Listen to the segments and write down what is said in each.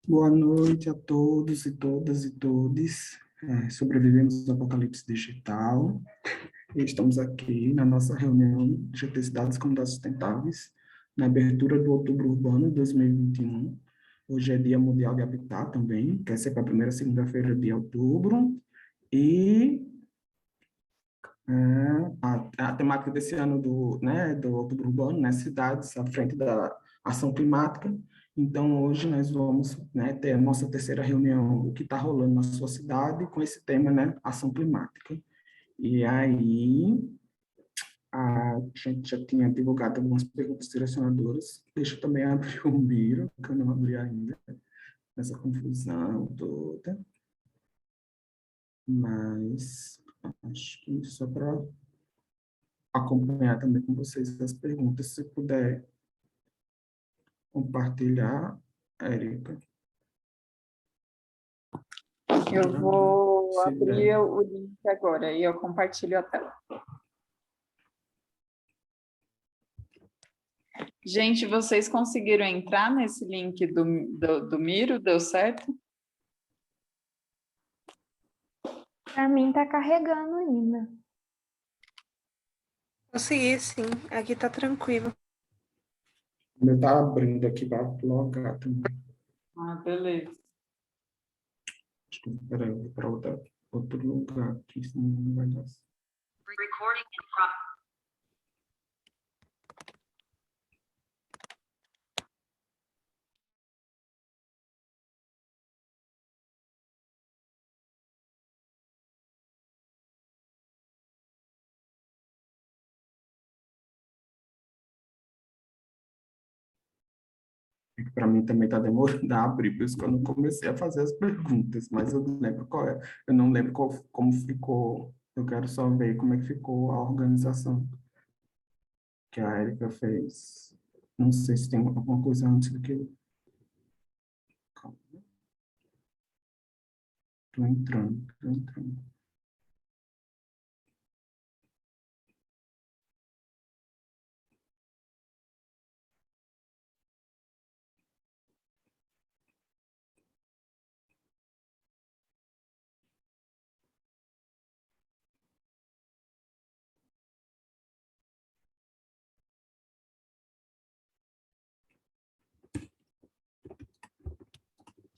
Boa noite a todos e todas e todes. Sobrevivemos ao apocalipse digital e estamos aqui na nossa reunião GT Cidades e Comunidades Sustentáveis, na abertura do Outubro Urbano 2021. Hoje é Dia Mundial de Habitat também, que é sempre a primeira segunda-feira de outubro. E a temática desse ano do Outubro Urbano, né, cidades à frente da ação climática. Então, hoje nós vamos, né, ter a nossa terceira reunião, o que está rolando na sua cidade, com esse tema, né, ação climática. E aí, a gente já tinha divulgado algumas perguntas direcionadoras. Deixa eu também abrir o Miro, que eu não abri ainda, nessa confusão toda. Mas, acho que só para acompanhar também com vocês as perguntas, se puder compartilhar, Érica. Eu vou Se abrir der. o link agora e eu compartilho a tela. Gente, vocês conseguiram entrar nesse link do Miro? Deu certo? Para mim tá carregando ainda. Consegui, sim. Aqui tá tranquilo. O meu tá abrindo aqui para logar também. Ah, beleza. Acho que peraí, eu vou para outro lugar aqui, senão não vai dar. Para mim também está demorando a abrir, por isso que eu não comecei a fazer as perguntas, mas eu não lembro qual é. Eu não lembro como ficou. Eu quero só ver como é que ficou a organização que a Érica fez. Não sei se tem alguma coisa antes do que eu. Calma. Estou entrando, estou entrando.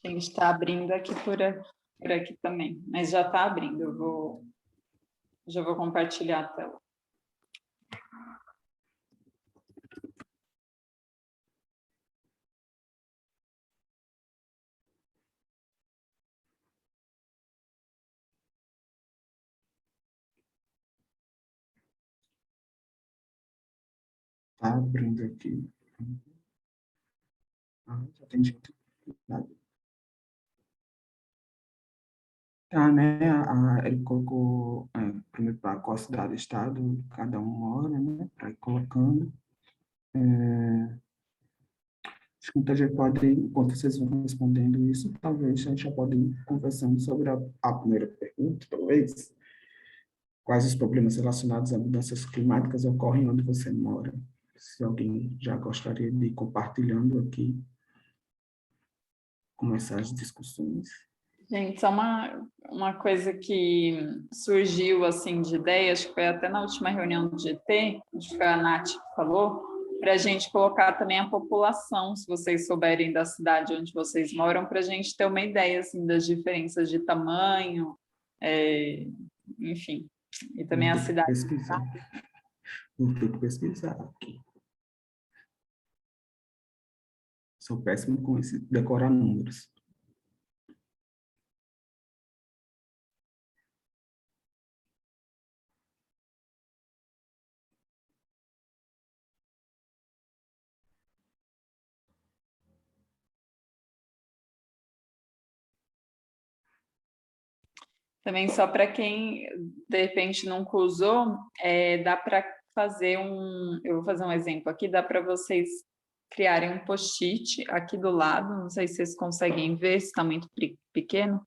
A gente está abrindo aqui por aqui também, mas já está abrindo. Já vou compartilhar a tela. Está abrindo aqui. Já tem gente. Tá, né? Ele colocou primeiro para qual cidade, estado, cada um mora, né? Para ir colocando. Acho que muita gente pode, enquanto vocês vão respondendo isso, talvez a gente já pode ir conversando sobre a primeira pergunta, talvez. Quais os problemas relacionados a mudanças climáticas ocorrem onde você mora? Se alguém já gostaria de ir compartilhando aqui, começar as discussões. Gente, só uma coisa que surgiu assim de ideia, acho que foi até na última reunião do GT, acho que foi a Nath que falou, para a gente colocar também a população, se vocês souberem da cidade onde vocês moram, para a gente ter uma ideia assim, das diferenças de tamanho, enfim, e também a Vou ter que cidade. pesquisar. Vou ter que pesquisar aqui. Sou péssimo com esse decorar números. Também só para quem, de repente, nunca usou, dá para fazer eu vou fazer um exemplo aqui, dá para vocês criarem um post-it aqui do lado, não sei se vocês conseguem ver, se está muito pequeno,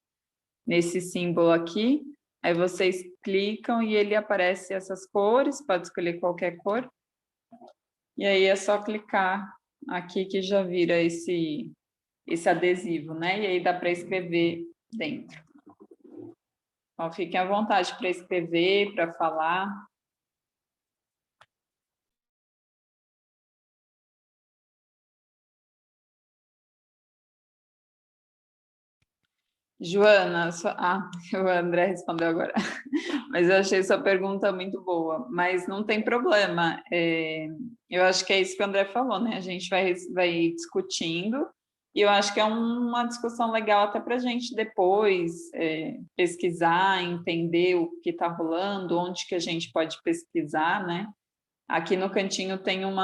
nesse símbolo aqui, aí vocês clicam e ele aparece essas cores, pode escolher qualquer cor, e aí é só clicar aqui que já vira esse adesivo, né? E aí dá para escrever dentro. Então, fiquem à vontade para escrever, para falar. Joana, o André respondeu agora, mas eu achei sua pergunta muito boa, mas não tem problema, eu acho que é isso que o André falou, né? A gente vai discutindo, e eu acho que é uma discussão legal até para a gente depois pesquisar, entender o que está rolando, onde que a gente pode pesquisar, né? Aqui no cantinho tem um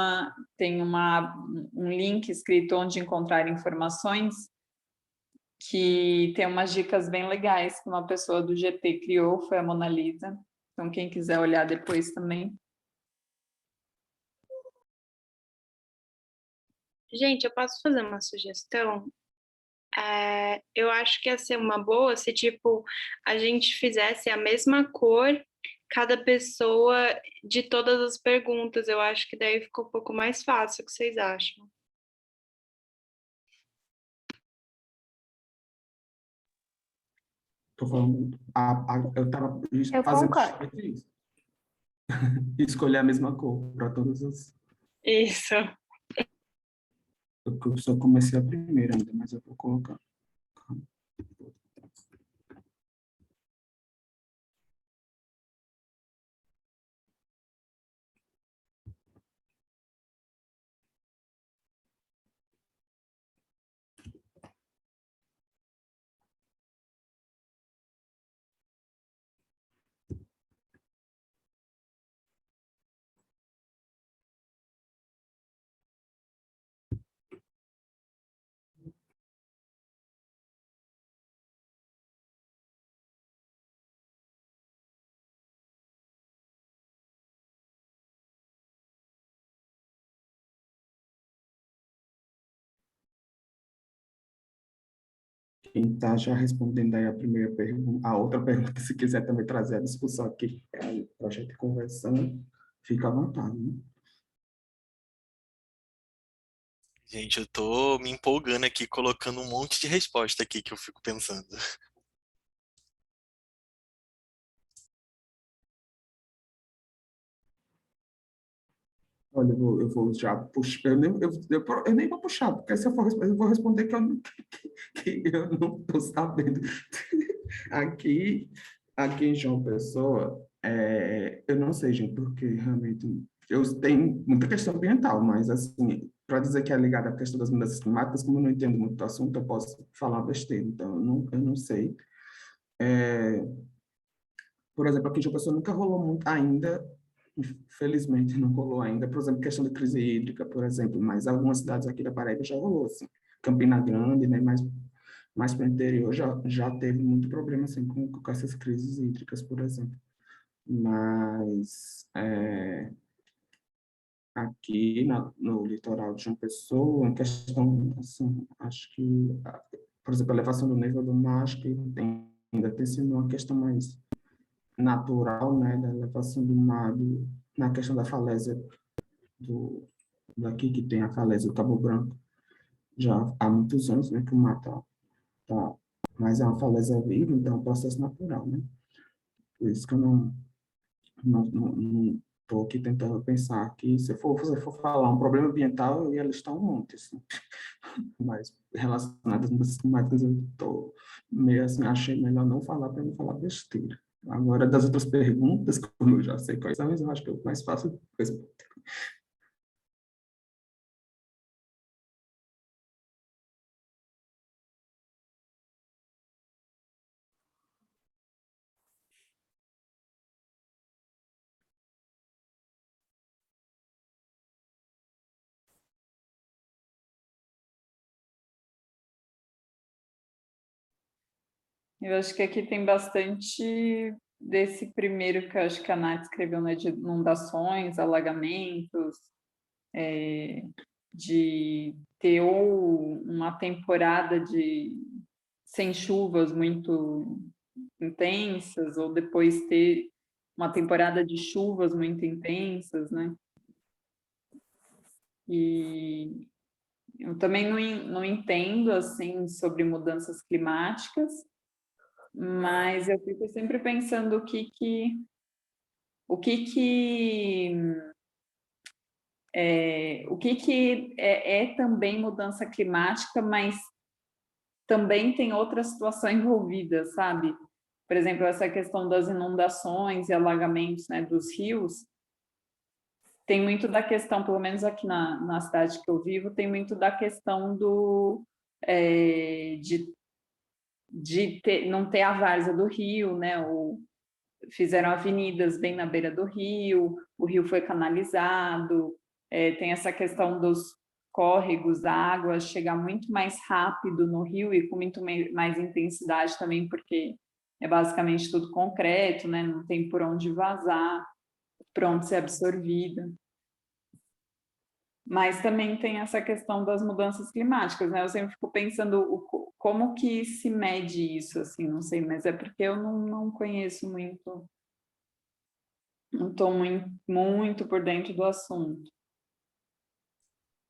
link escrito onde encontrar informações, que tem umas dicas bem legais que uma pessoa do GT criou, foi a Mona Lisa. Então, quem quiser olhar depois também. Gente, eu posso fazer uma sugestão? Eu acho que ia ser uma boa se, tipo, a gente fizesse a mesma cor, cada pessoa, de todas as perguntas. Eu acho que daí ficou um pouco mais fácil. O que vocês acham? Tô falando, eu estava Eu fazendo concordo. justamente isso. Escolher a mesma cor para todas as... Isso. Eu só comecei a primeira ainda, mas eu vou colocar. Quem está já respondendo aí a primeira pergunta, a outra pergunta, se quiser também trazer a discussão aqui, para a gente conversando, fica à vontade, né? Gente, eu tô me empolgando aqui, colocando um monte de resposta aqui que eu fico pensando. Olha, eu vou já puxar, eu nem vou puxar, porque se eu for responder, eu vou responder que eu não estou sabendo. Aqui, aqui em João Pessoa, eu não sei, gente, porque realmente eu tenho muita questão ambiental, mas assim, para dizer que é ligada à questão das mudanças climáticas, como eu não entendo muito do assunto, eu posso falar besteira, então eu não sei. É, por exemplo, aqui em João Pessoa nunca rolou muito ainda, infelizmente não rolou ainda, por exemplo, questão de crise hídrica, por exemplo, mas algumas cidades aqui da Paraíba já rolou, assim. Campina Grande, né, mais para o interior já teve muito problema, assim, com essas crises hídricas, por exemplo. Mas aqui no litoral de João Pessoa, em questão, assim, acho que, por exemplo, a elevação do nível do mar, acho que ainda tem sido uma questão mais natural, né, da elevação do mar, na questão da falésia daqui, que tem a falésia do Cabo Branco, já há muitos anos, né, que o mar tá, mas é uma falésia viva, então é um processo natural, né? Por isso que eu não estou aqui tentando pensar que se você for falar um problema ambiental, eu ia listar um monte, assim. Mas relacionado às mudanças climáticas, eu estou meio assim, achei melhor não falar para não falar besteira. Agora, das outras perguntas, como eu já sei quais são, mas eu acho que é o mais fácil responder. Eu acho que aqui tem bastante desse primeiro que eu acho que a Nath escreveu, né, de inundações, alagamentos, de ter ou uma temporada sem chuvas muito intensas, ou depois ter uma temporada de chuvas muito intensas, né? E Eu também não entendo, assim, sobre mudanças climáticas, mas eu fico sempre pensando o que é também mudança climática, mas também tem outra situação envolvida, sabe? Por exemplo, essa questão das inundações e alagamentos, né, dos rios, tem muito da questão, pelo menos aqui na cidade que eu vivo, tem muito da questão de não ter a várzea do rio, né? Fizeram avenidas bem na beira do rio, o rio foi canalizado, tem essa questão dos córregos, da água chegar muito mais rápido no rio e com muito mais intensidade também, porque é basicamente tudo concreto, né? Não tem por onde vazar, por onde ser absorvida. Mas também tem essa questão das mudanças climáticas, né? Eu sempre fico pensando como que se mede isso, assim, não sei, mas é porque eu não conheço muito, não estou muito por dentro do assunto.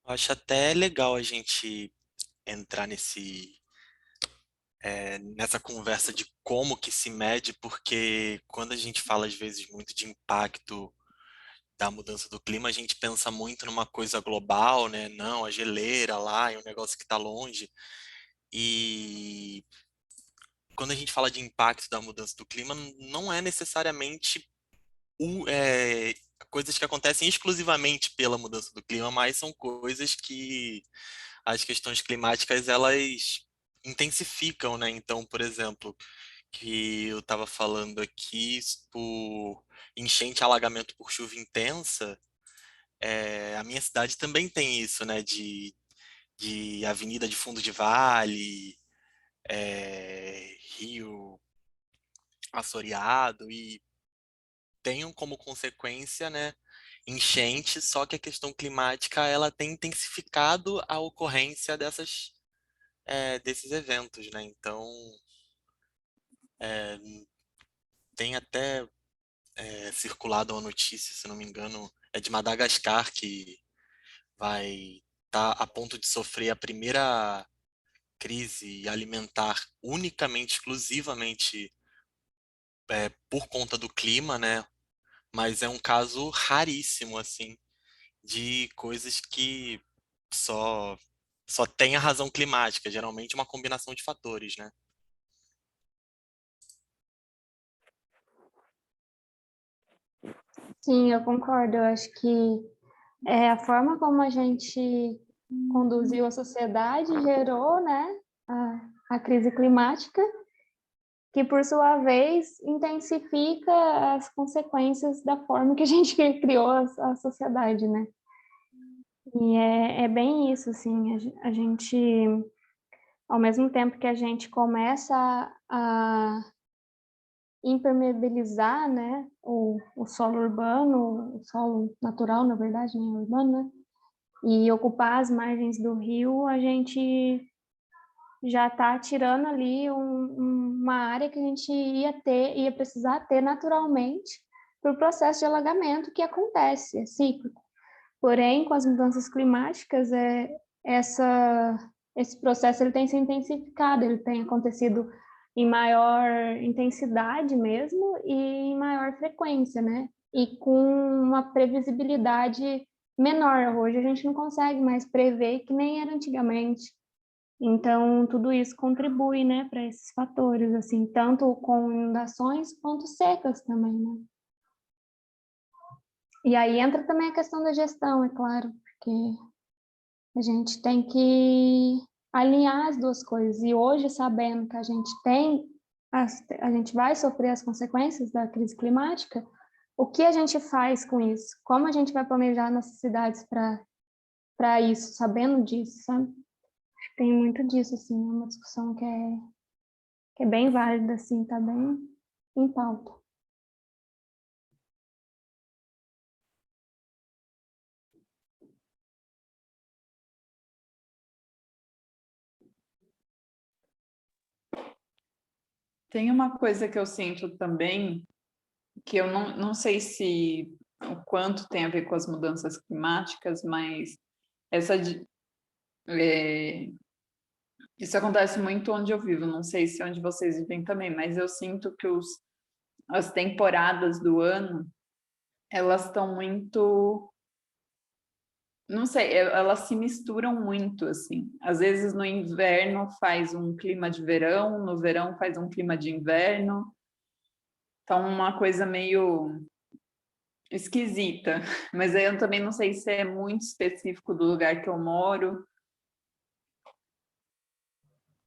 Eu acho até legal a gente entrar nessa conversa de como que se mede, porque quando a gente fala às vezes muito de impacto da mudança do clima, a gente pensa muito numa coisa global, né? Não, a geleira lá é um negócio que está longe. E quando a gente fala de impacto da mudança do clima, não é necessariamente coisas que acontecem exclusivamente pela mudança do clima, mas são coisas que as questões climáticas elas intensificam, né? Então, por exemplo, que eu estava falando aqui por enchente, alagamento por chuva intensa, a minha cidade também tem isso, né? De avenida de fundo de vale, rio assoreado e tenham como consequência, né, enchente, só que a questão climática ela tem intensificado a ocorrência desses eventos, né? Então, é, tem até circulado uma notícia, se não me engano, é de Madagascar, que vai estar a ponto de sofrer a primeira crise alimentar unicamente, exclusivamente por conta do clima, né? Mas é um caso raríssimo, assim, de coisas que só só tem a razão climática, geralmente uma combinação de fatores, né? Sim, eu concordo. Eu acho que a forma como a gente conduziu a sociedade gerou, né, a crise climática, que por sua vez intensifica as consequências da forma que a gente criou a sociedade, né? E é bem isso, assim, a gente, ao mesmo tempo que a gente começa a impermeabilizar, né, o solo urbano, o solo natural, na verdade, né, urbano, né, e ocupar as margens do rio, a gente já está tirando ali uma área que a gente ia precisar ter naturalmente para o processo de alagamento que acontece, é cíclico. Porém, com as mudanças climáticas, esse processo ele tem se intensificado, ele tem acontecido em maior intensidade mesmo e em maior frequência, né? E com uma previsibilidade menor. Hoje a gente não consegue mais prever que nem era antigamente. Então, tudo isso contribui, né, para esses fatores, assim, tanto com inundações quanto secas também, né? E aí entra também a questão da gestão, é claro, porque a gente tem que alinhar as duas coisas. E hoje, sabendo que a gente vai sofrer as consequências da crise climática, o que a gente faz com isso? Como a gente vai planejar nossas cidades para isso, sabendo disso, sabe? Tem muito disso, assim, é uma discussão que é bem válida, assim, tá bem em pauta. Tem uma coisa que eu sinto também, que eu não sei se o quanto tem a ver com as mudanças climáticas, mas essa Isso acontece muito onde eu vivo, não sei se onde vocês vivem também, mas eu sinto que as temporadas do ano, elas estão muito, não sei, elas se misturam muito, assim. Às vezes no inverno faz um clima de verão, no verão faz um clima de inverno. Então, uma coisa meio esquisita. Mas aí eu também não sei se é muito específico do lugar que eu moro.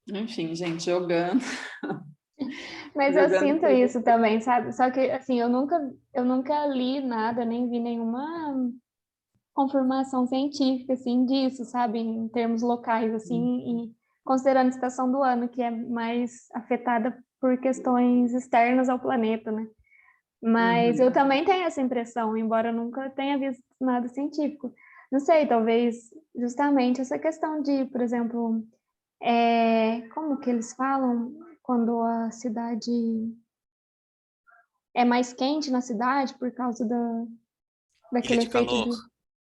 Enfim, gente, jogando. Mas eu Jogando sinto pra isso também, sabe? Só que, assim, eu nunca li nada, nem vi nenhuma confirmação científica, assim, disso, sabe? Em termos locais, assim, e considerando a estação do ano, que é mais afetada por questões externas ao planeta, né? Mas eu também tenho essa impressão, embora eu nunca tenha visto nada científico. Não sei, talvez justamente essa questão de, por exemplo, como que eles falam quando a cidade é mais quente na cidade por causa Ilha daquele de efeito calor.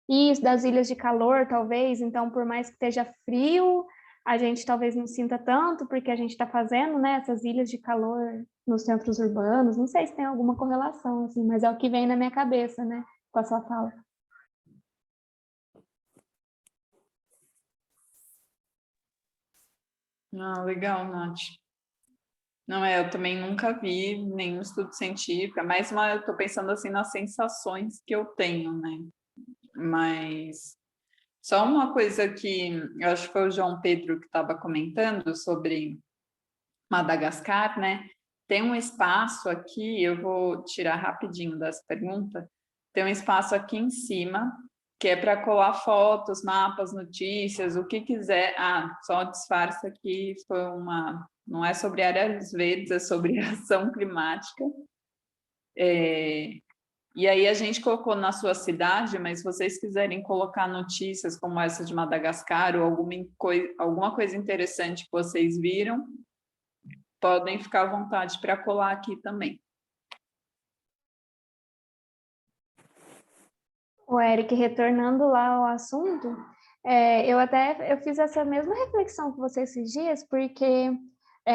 isso, das ilhas de calor, talvez. Então, por mais que esteja frio, a gente talvez não sinta tanto, porque a gente está fazendo, né, essas ilhas de calor nos centros urbanos. Não sei se tem alguma correlação, assim, mas é o que vem na minha cabeça, né, com a sua fala. Ah, legal, Nath. Não, eu também nunca vi nenhum estudo científico, eu estou pensando assim nas sensações que eu tenho, né? Mas só uma coisa que eu acho que foi o João Pedro que estava comentando sobre Madagascar, né? Tem um espaço aqui, eu vou tirar rapidinho das perguntas, tem um espaço aqui em cima que é para colar fotos, mapas, notícias, o que quiser. Ah, só disfarça que não é sobre áreas verdes, é sobre ação climática. E aí a gente colocou na sua cidade, mas se vocês quiserem colocar notícias como essa de Madagascar ou alguma coisa interessante que vocês viram, podem ficar à vontade para colar aqui também. O Eric, retornando lá ao assunto, eu fiz essa mesma reflexão com você esses dias, porque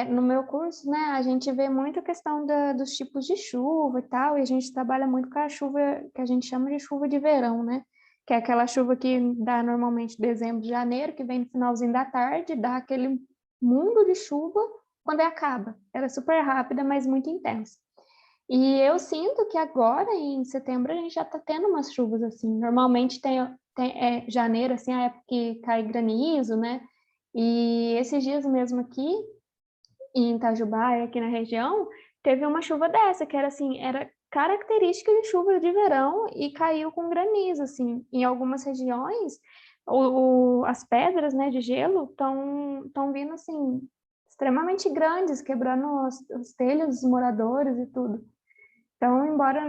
no meu curso, né, a gente vê muito a questão dos tipos de chuva e tal, e a gente trabalha muito com a chuva que a gente chama de chuva de verão, né? Que é aquela chuva que dá normalmente em dezembro, janeiro, que vem no finalzinho da tarde, dá aquele mundo de chuva quando acaba. Ela é super rápida, mas muito intensa. E eu sinto que agora, em setembro, a gente já está tendo umas chuvas assim. Normalmente tem janeiro, assim, a época que cai granizo, né? E esses dias mesmo aqui, em Itajubá, aqui na região, teve uma chuva dessa, que era assim, era característica de chuva de verão e caiu com granizo, assim. Em algumas regiões, as pedras, né, de gelo estão vindo, assim, extremamente grandes, quebrando os telhos dos moradores e tudo. Então, embora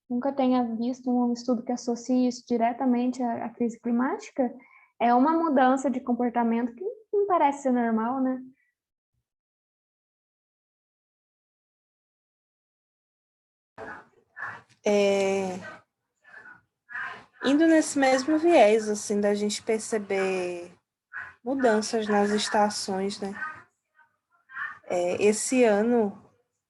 nunca tenha visto um estudo que associe isso diretamente à crise climática, é uma mudança de comportamento que não parece ser normal, né? Indo nesse mesmo viés, assim, da gente perceber mudanças nas estações, né? Esse ano,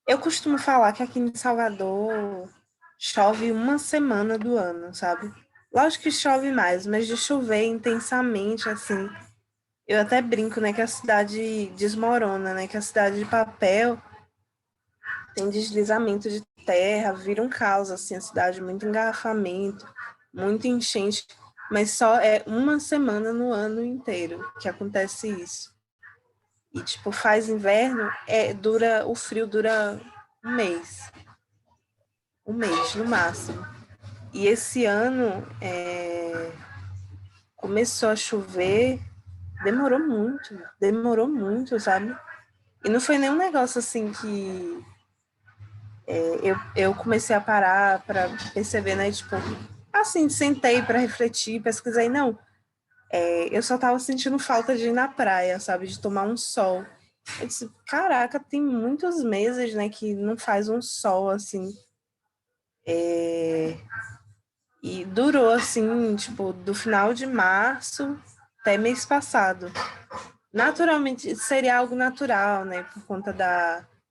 eu costumo falar que aqui em Salvador chove uma semana do ano, sabe? Lógico que chove mais, mas de chover intensamente, assim, eu até brinco, né, que a cidade desmorona, né, que a cidade de papel tem deslizamento de terra, vira um caos, assim, a cidade, muito engarrafamento, muita enchente, mas só é uma semana no ano inteiro que acontece isso. E, tipo, faz inverno, o frio dura um mês no máximo. E esse ano começou a chover, demorou muito, sabe? E não foi nenhum negócio assim que eu comecei a parar para perceber, né? Tipo, assim, sentei para refletir, pesquisei, não. Eu só tava sentindo falta de ir na praia, sabe? De tomar um sol. Eu disse, caraca, tem muitos meses, né, que não faz um sol, assim. E durou, assim, tipo, do final de março até mês passado. Naturalmente, seria algo natural, né? Por conta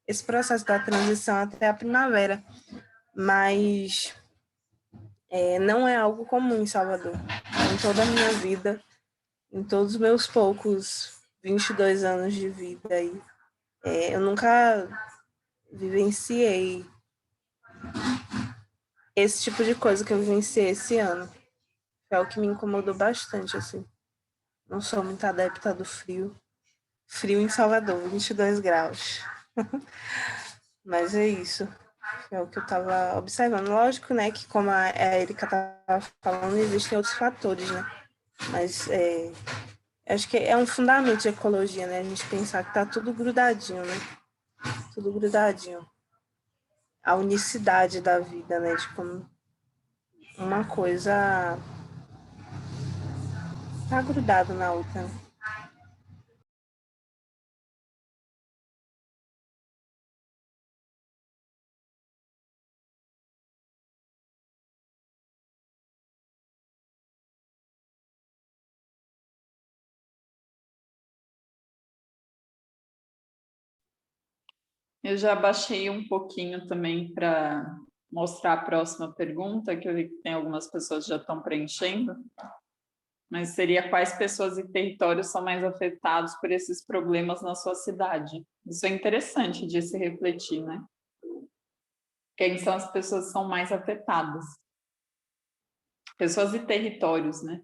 esse processo da transição até a primavera. Mas não é algo comum em Salvador. Em toda a minha vida, em todos os meus poucos 22 anos de vida aí, eu nunca vivenciei esse tipo de coisa que eu vivenciei esse ano. É o que me incomodou bastante, assim. Não sou muito adepta do frio. Frio em Salvador, 22 graus. Mas é isso. É o que eu estava observando. Lógico, né, que como a Erika estava falando, existem outros fatores, né? Mas acho que é um fundamento de ecologia, né? A gente pensar que está tudo grudadinho, né? Tudo grudadinho. A unicidade da vida, né? De como uma coisa tá grudado na outra, né? Eu já baixei um pouquinho também para mostrar a próxima pergunta, que eu vi que tem algumas pessoas que já estão preenchendo, mas seria quais pessoas e territórios são mais afetados por esses problemas na sua cidade? Isso é interessante de se refletir, né? Quem são as pessoas que são mais afetadas? Pessoas e territórios, né?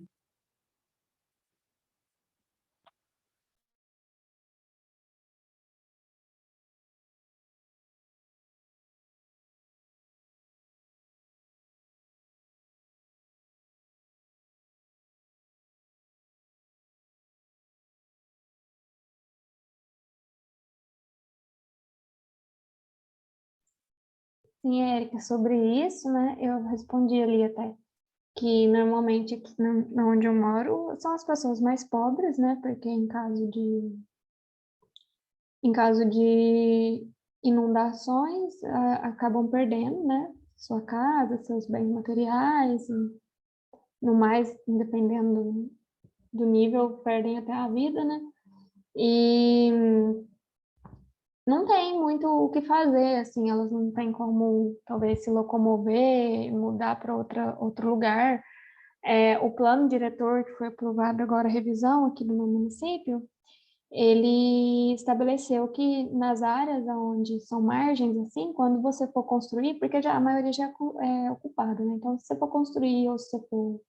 Sim, Érica, sobre isso, né, eu respondi ali até que normalmente aqui onde eu moro são as pessoas mais pobres, né, porque em caso de inundações, acabam perdendo, né, sua casa, seus bens materiais, e no mais, dependendo do nível, perdem até a vida, né, e não tem muito o que fazer, assim, elas não têm como, talvez, se locomover, mudar para outro lugar. O plano diretor, que foi aprovado agora, a revisão aqui do meu município, ele estabeleceu que nas áreas onde são margens, assim, quando você for construir, porque já, a maioria já é ocupada, né? Então, se você for construir ou se você for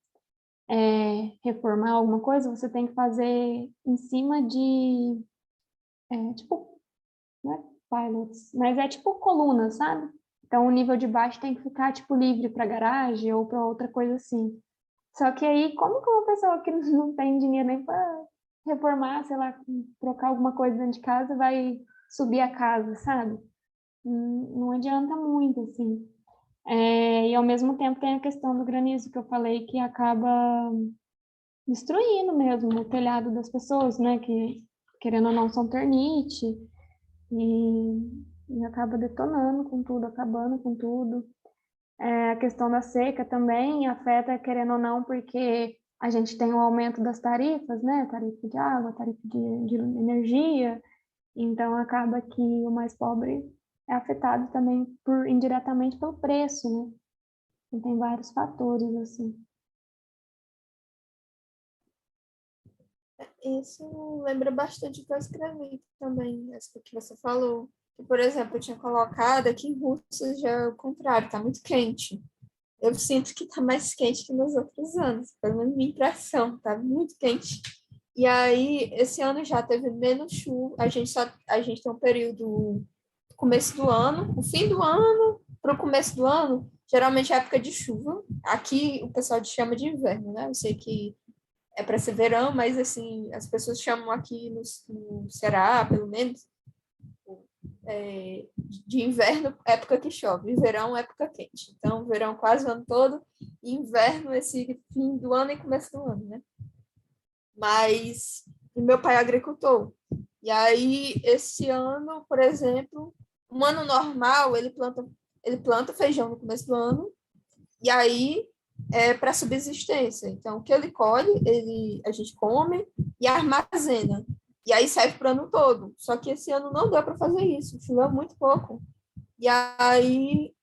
reformar alguma coisa, você tem que fazer em cima de, tipo, não é pilots, mas é tipo coluna, sabe? Então o nível de baixo tem que ficar tipo livre para garagem ou para outra coisa assim. Só que aí, como que uma pessoa que não tem dinheiro nem para reformar, sei lá, trocar alguma coisa dentro de casa, vai subir a casa, sabe? Não adianta muito, assim. E ao mesmo tempo tem a questão do granizo que eu falei, que acaba destruindo mesmo o telhado das pessoas, né? Que, querendo ou não, são ternite, e acaba detonando com tudo, acabando com tudo. A questão da seca também afeta, querendo ou não, porque a gente tem o aumento das tarifas, né? Tarifa de água, tarifa de energia, então acaba que o mais pobre é afetado também indiretamente pelo preço, né? Então, tem vários fatores, assim. Isso lembra bastante o que eu escrevi também, essa que você falou. Que, por exemplo, eu tinha colocado aqui em Rússia já é o contrário, está muito quente. Eu sinto que está mais quente que nos outros anos, pelo menos minha impressão, está muito quente. E aí, esse ano já teve menos chuva, a gente tem um período começo do ano, o fim do ano para o começo do ano, geralmente é época de chuva. Aqui o pessoal chama de inverno, né? Eu sei que é para ser verão, mas assim, as pessoas chamam aqui no Ceará, pelo menos, de inverno, época que chove, e verão, época quente. Então, verão quase o ano todo, e inverno, esse fim do ano e começo do ano, né? Mas o meu pai é agricultor. E aí, esse ano, por exemplo, um ano normal, ele planta feijão no começo do ano, e aí para subsistência. Então, o que ele colhe, a gente come e armazena. E aí serve para o ano todo. Só que esse ano não deu para fazer isso, choveu muito pouco. E aí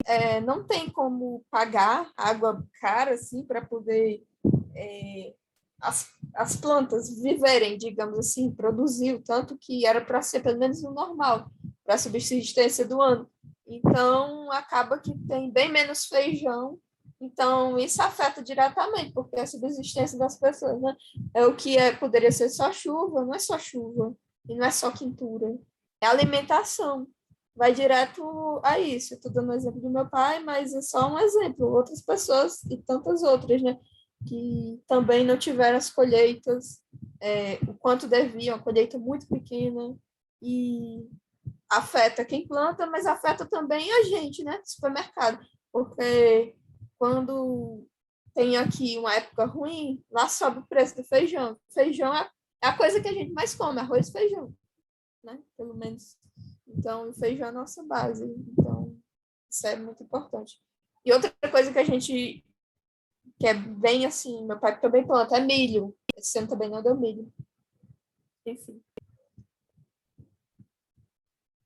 não tem como pagar água cara assim para poder as plantas viverem, digamos assim, produzir o tanto que era para ser pelo menos o normal, para a subsistência do ano. Então, acaba que tem bem menos feijão. Então, isso afeta diretamente, porque a subsistência das pessoas, né? É o que poderia ser só chuva, não é só chuva, e não é só quintura, é alimentação. Vai direto a isso. Estou dando o exemplo do meu pai, mas é só um exemplo. Outras pessoas e tantas outras, né? Que também não tiveram as colheitas, o quanto deviam, a colheita muito pequena, e afeta quem planta, mas afeta também a gente, né, do supermercado, porque quando tem aqui uma época ruim, lá sobe o preço do feijão. Feijão é a coisa que a gente mais come, arroz e feijão, né, pelo menos. Então, o feijão é a nossa base, então isso é muito importante. E outra coisa que a gente, que é bem assim, meu pai também planta, é milho. Esse ano também não deu milho. Enfim.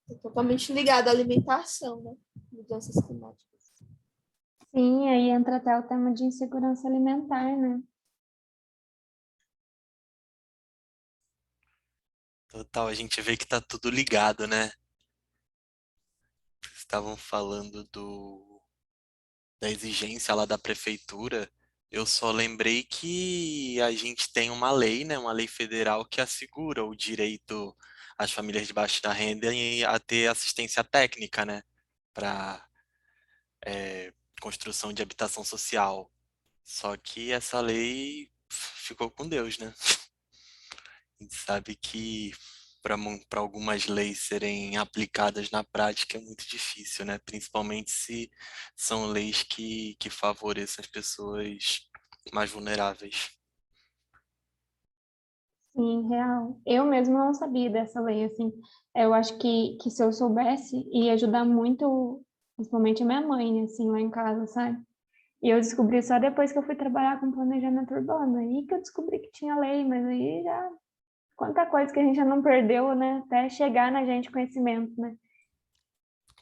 É totalmente ligado à alimentação, né? Mudanças climáticas. Sim, aí entra até o tema de insegurança alimentar, né? Total, a gente vê que tá tudo ligado, né? Vocês estavam falando da exigência lá da prefeitura. Eu só lembrei que a gente tem uma lei, né? Uma lei federal que assegura o direito às famílias de baixa renda a ter assistência técnica, né? Para construção de habitação social. Só que essa lei ficou com Deus, né? A gente sabe que para algumas leis serem aplicadas na prática é muito difícil, né? Principalmente se são leis que favoreçam as pessoas mais vulneráveis. Sim, real. Eu mesma não sabia dessa lei, assim. Eu acho que se eu soubesse, ia ajudar muito, principalmente a minha mãe, assim, lá em casa, sabe? E eu descobri só depois que eu fui trabalhar com planejamento urbano. Aí que eu descobri que tinha lei, mas aí já... Quanta coisa que a gente já não perdeu, né? Até chegar na gente conhecimento, né?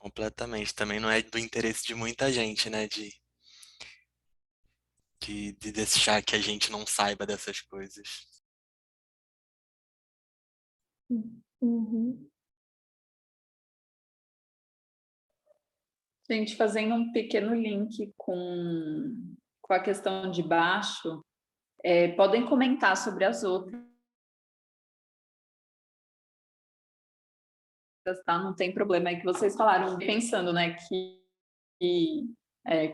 Completamente. Também não é do interesse de muita gente, né? De deixar que a gente não saiba dessas coisas. Uhum. Gente, fazendo um pequeno link com a questão de baixo, podem comentar sobre as outras, tá? Não tem problema, é que vocês falaram, pensando, né,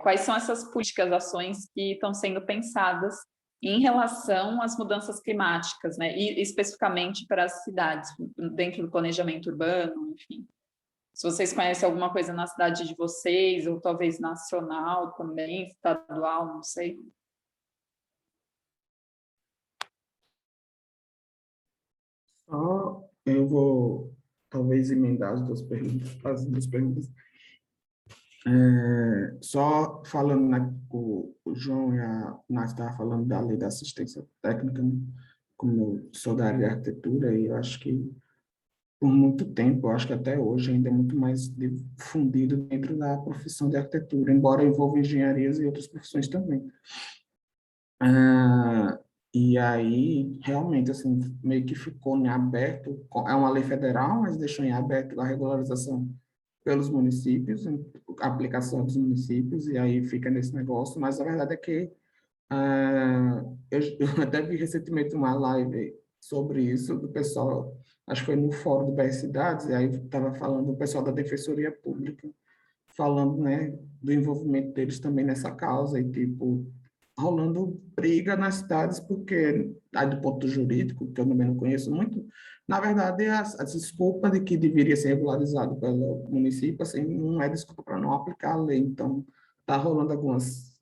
quais são essas políticas, ações que estão sendo pensadas em relação às mudanças climáticas, né, e especificamente para as cidades, dentro do planejamento urbano, enfim. Se vocês conhecem alguma coisa na cidade de vocês, ou talvez nacional também, estadual, não sei. Só eu vou talvez emendar as duas perguntas. Só falando, né, o João e a Nath estavam falando da lei da assistência técnica, né? Como eu sou da área de arquitetura, e eu acho que por muito tempo, eu acho que até hoje ainda é muito mais difundido dentro da profissão de arquitetura, embora envolva engenharias e outras profissões também. E aí, realmente, assim, meio que ficou em aberto, é uma lei federal, mas deixou em aberto a regularização pelos municípios, a aplicação dos municípios, e aí fica nesse negócio, mas a verdade é que eu até vi recentemente uma live sobre isso, do pessoal, acho que foi no fórum do BR Cidades, e aí estava falando o pessoal da Defensoria Pública, falando, né, do envolvimento deles também nessa causa, e tipo, rolando briga nas cidades, porque, aí do ponto jurídico, que eu também não conheço muito, na verdade, a desculpa de que deveria ser regularizado pelo município, assim, não é desculpa para não aplicar a lei, então, está rolando algumas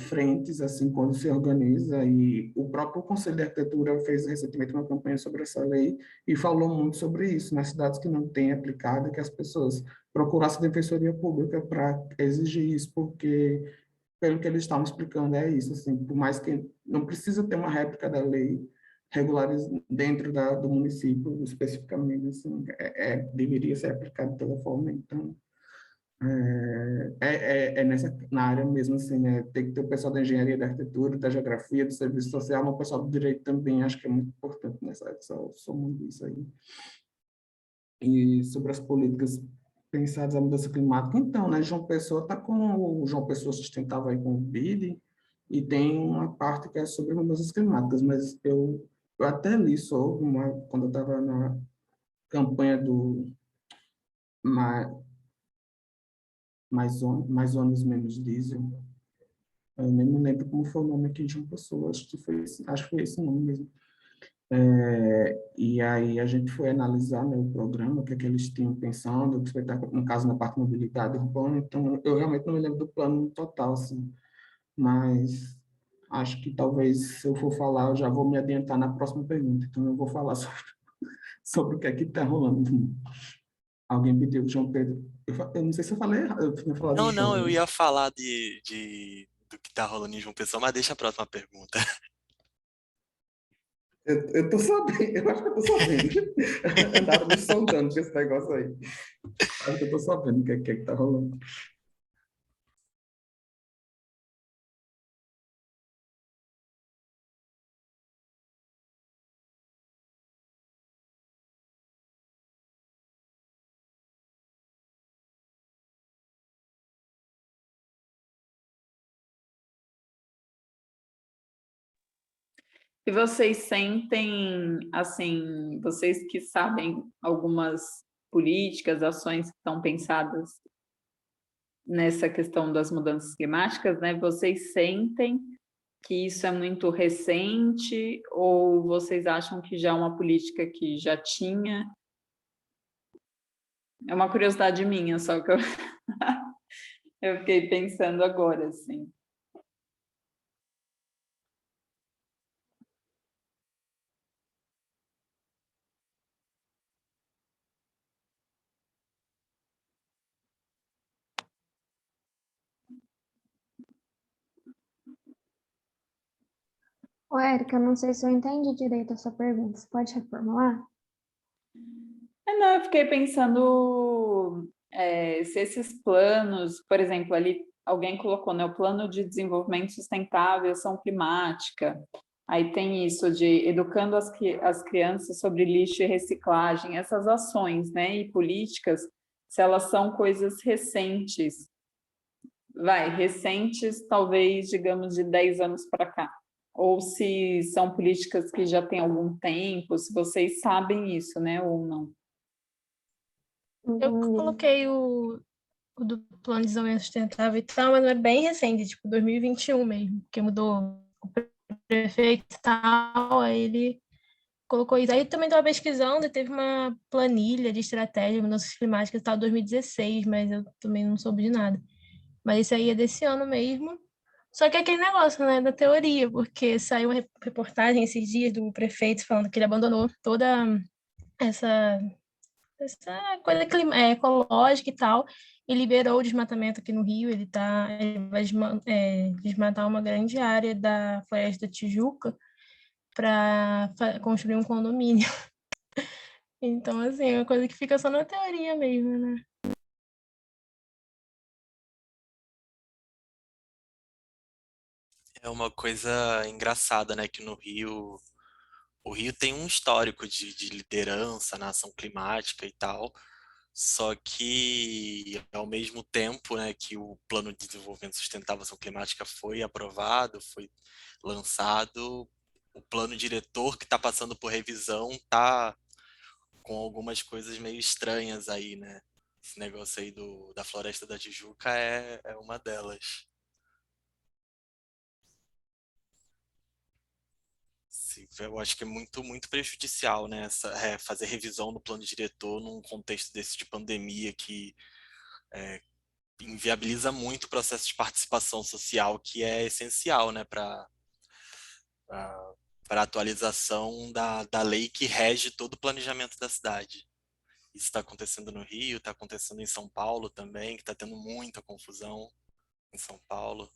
frentes, assim, quando se organiza, e o próprio Conselho de Arquitetura fez recentemente uma campanha sobre essa lei e falou muito sobre isso, nas cidades que não têm aplicado, que as pessoas procurassem a Defensoria Pública para exigir isso, porque pelo que eles estavam explicando, é isso, assim, por mais que não precisa ter uma réplica da lei regulares dentro do município, especificamente, assim, deveria ser aplicado de toda forma, então, na área mesmo, assim, né, tem que ter o pessoal da engenharia, da arquitetura, da geografia, do serviço social, mas o pessoal do direito também, acho que é muito importante nessa área, somando isso aí. E sobre as políticas pensadas na mudança climática, então, né, João Pessoa está com o João Pessoa Sustentável aí com o BID, e tem uma parte que é sobre mudanças climáticas, mas eu até li sobre quando eu estava na campanha do mais, mais ônibus menos diesel, eu nem me lembro como foi o nome aqui de João Pessoa, acho que foi esse nome mesmo. E aí a gente foi analisar, né, o programa, o que é que eles tinham pensando, que vai estar, no caso, na parte de mobilidade urbana, então eu realmente não me lembro do plano total, assim, mas acho que talvez, se eu for falar, eu já vou me adiantar na próxima pergunta, então eu vou falar sobre o que é que está rolando. Alguém pediu, João Pedro, eu não sei se eu falei errado, eu tinha falado Não, João, não, eu né? ia falar do que tá rolando em João Pessoa, mas deixa a próxima pergunta. Eu tô sabendo, eu acho que eu tô sabendo. Andaram me sondando com esse negócio aí. Acho que eu tô sabendo o que é que tá rolando. E vocês sentem, assim, vocês que sabem algumas políticas, ações que estão pensadas nessa questão das mudanças climáticas, né? Vocês sentem que isso é muito recente ou vocês acham que já é uma política que já tinha? É uma curiosidade minha, só que eu, eu fiquei pensando agora, assim. Ô, Érica, eu não sei se eu entendi direito a sua pergunta. Você pode reformular? Não, eu fiquei pensando se esses planos, por exemplo, ali alguém colocou, né, o plano de desenvolvimento sustentável, ação climática, aí tem isso de educando as crianças sobre lixo e reciclagem, essas ações, né, e políticas, se elas são coisas recentes, recentes, talvez, digamos, de 10 anos para cá, ou se são políticas que já têm algum tempo, se vocês sabem isso, né, ou não. Eu Entendi. coloquei o do plano de desenvolvimento sustentável e tal, mas não é bem recente, tipo 2021 mesmo, porque mudou o prefeito e tal, aí ele colocou isso. Aí também estava pesquisando e teve uma planilha de estratégia de mudanças climáticas e tal, 2016, mas eu também não soube de nada. Mas isso aí é desse ano mesmo. Só que é aquele negócio, né, da teoria, porque saiu uma reportagem esses dias do prefeito falando que ele abandonou toda essa essa coisa ecológica e tal, e liberou o desmatamento aqui no Rio. Ele vai desmatar uma grande área da Floresta da Tijuca para construir um condomínio. Então, assim, é uma coisa que fica só na teoria mesmo, né? É uma coisa engraçada, né, que o Rio tem um histórico de liderança na ação climática e tal, só que ao mesmo tempo, né, que o Plano de Desenvolvimento Sustentável Ação Climática foi aprovado, foi lançado, o plano diretor que está passando por revisão está com algumas coisas meio estranhas aí, né? Esse negócio aí da Floresta da Tijuca é uma delas. Eu acho que é muito, muito prejudicial, né? Fazer revisão do plano diretor num contexto desse de pandemia que inviabiliza muito o processo de participação social, que é essencial, né, para a atualização da lei que rege todo o planejamento da cidade. Isso está acontecendo no Rio, está acontecendo em São Paulo também, que está tendo muita confusão em São Paulo.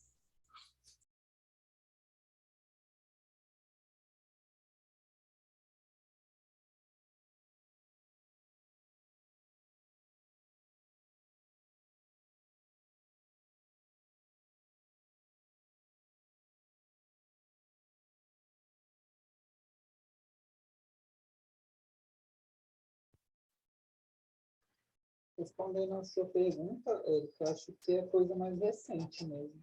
Respondendo a sua pergunta, Érica, eu acho que é coisa mais recente mesmo.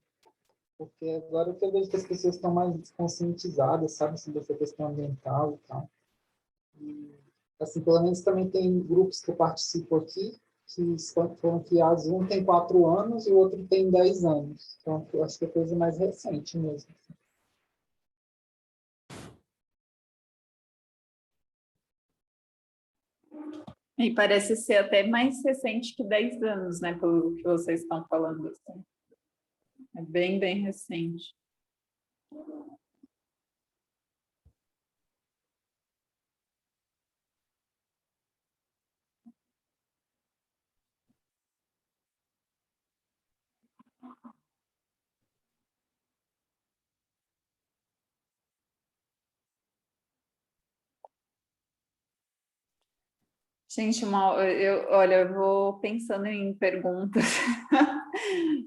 Porque agora que eu vejo que as pessoas estão mais conscientizadas, sabe, sobre essa questão ambiental e tal. E, assim, pelo menos também tem grupos que eu participo aqui, que falam que um tem 4 anos e o outro tem 10 anos. Então, eu acho que é coisa mais recente mesmo. E parece ser até mais recente que 10 anos, né, pelo que vocês estão falando. Assim. É bem, bem recente. Gente, olha, eu vou pensando em perguntas,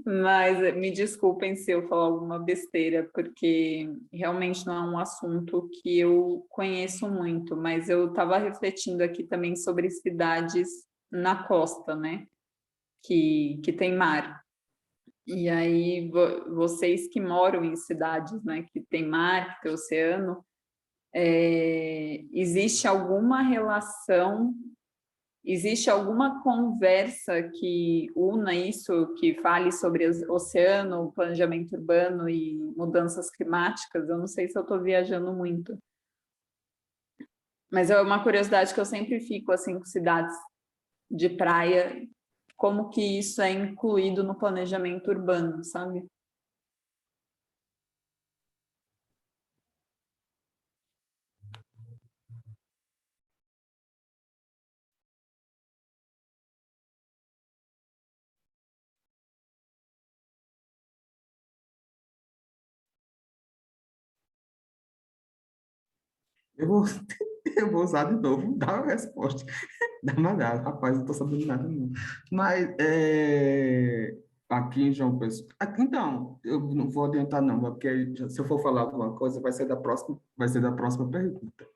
mas me desculpem se eu falar alguma besteira, porque realmente não é um assunto que eu conheço muito, mas eu estava refletindo aqui também sobre cidades na costa, né? Que tem mar. E aí, vocês que moram em cidades, né, que tem mar, que tem oceano, existe alguma relação, existe alguma conversa que una isso, que fale sobre oceano, planejamento urbano e mudanças climáticas? Eu não sei se eu estou viajando muito. Mas é uma curiosidade que eu sempre fico, assim, com cidades de praia, como que isso é incluído no planejamento urbano, sabe? Eu vou, eu vou usar de novo, dar a resposta. Dá uma dada, rapaz, não estou sabendo nada não. Mas aqui em João Pessoa. Então, eu não vou adiantar, não, porque se eu for falar alguma coisa, vai ser da próxima pergunta.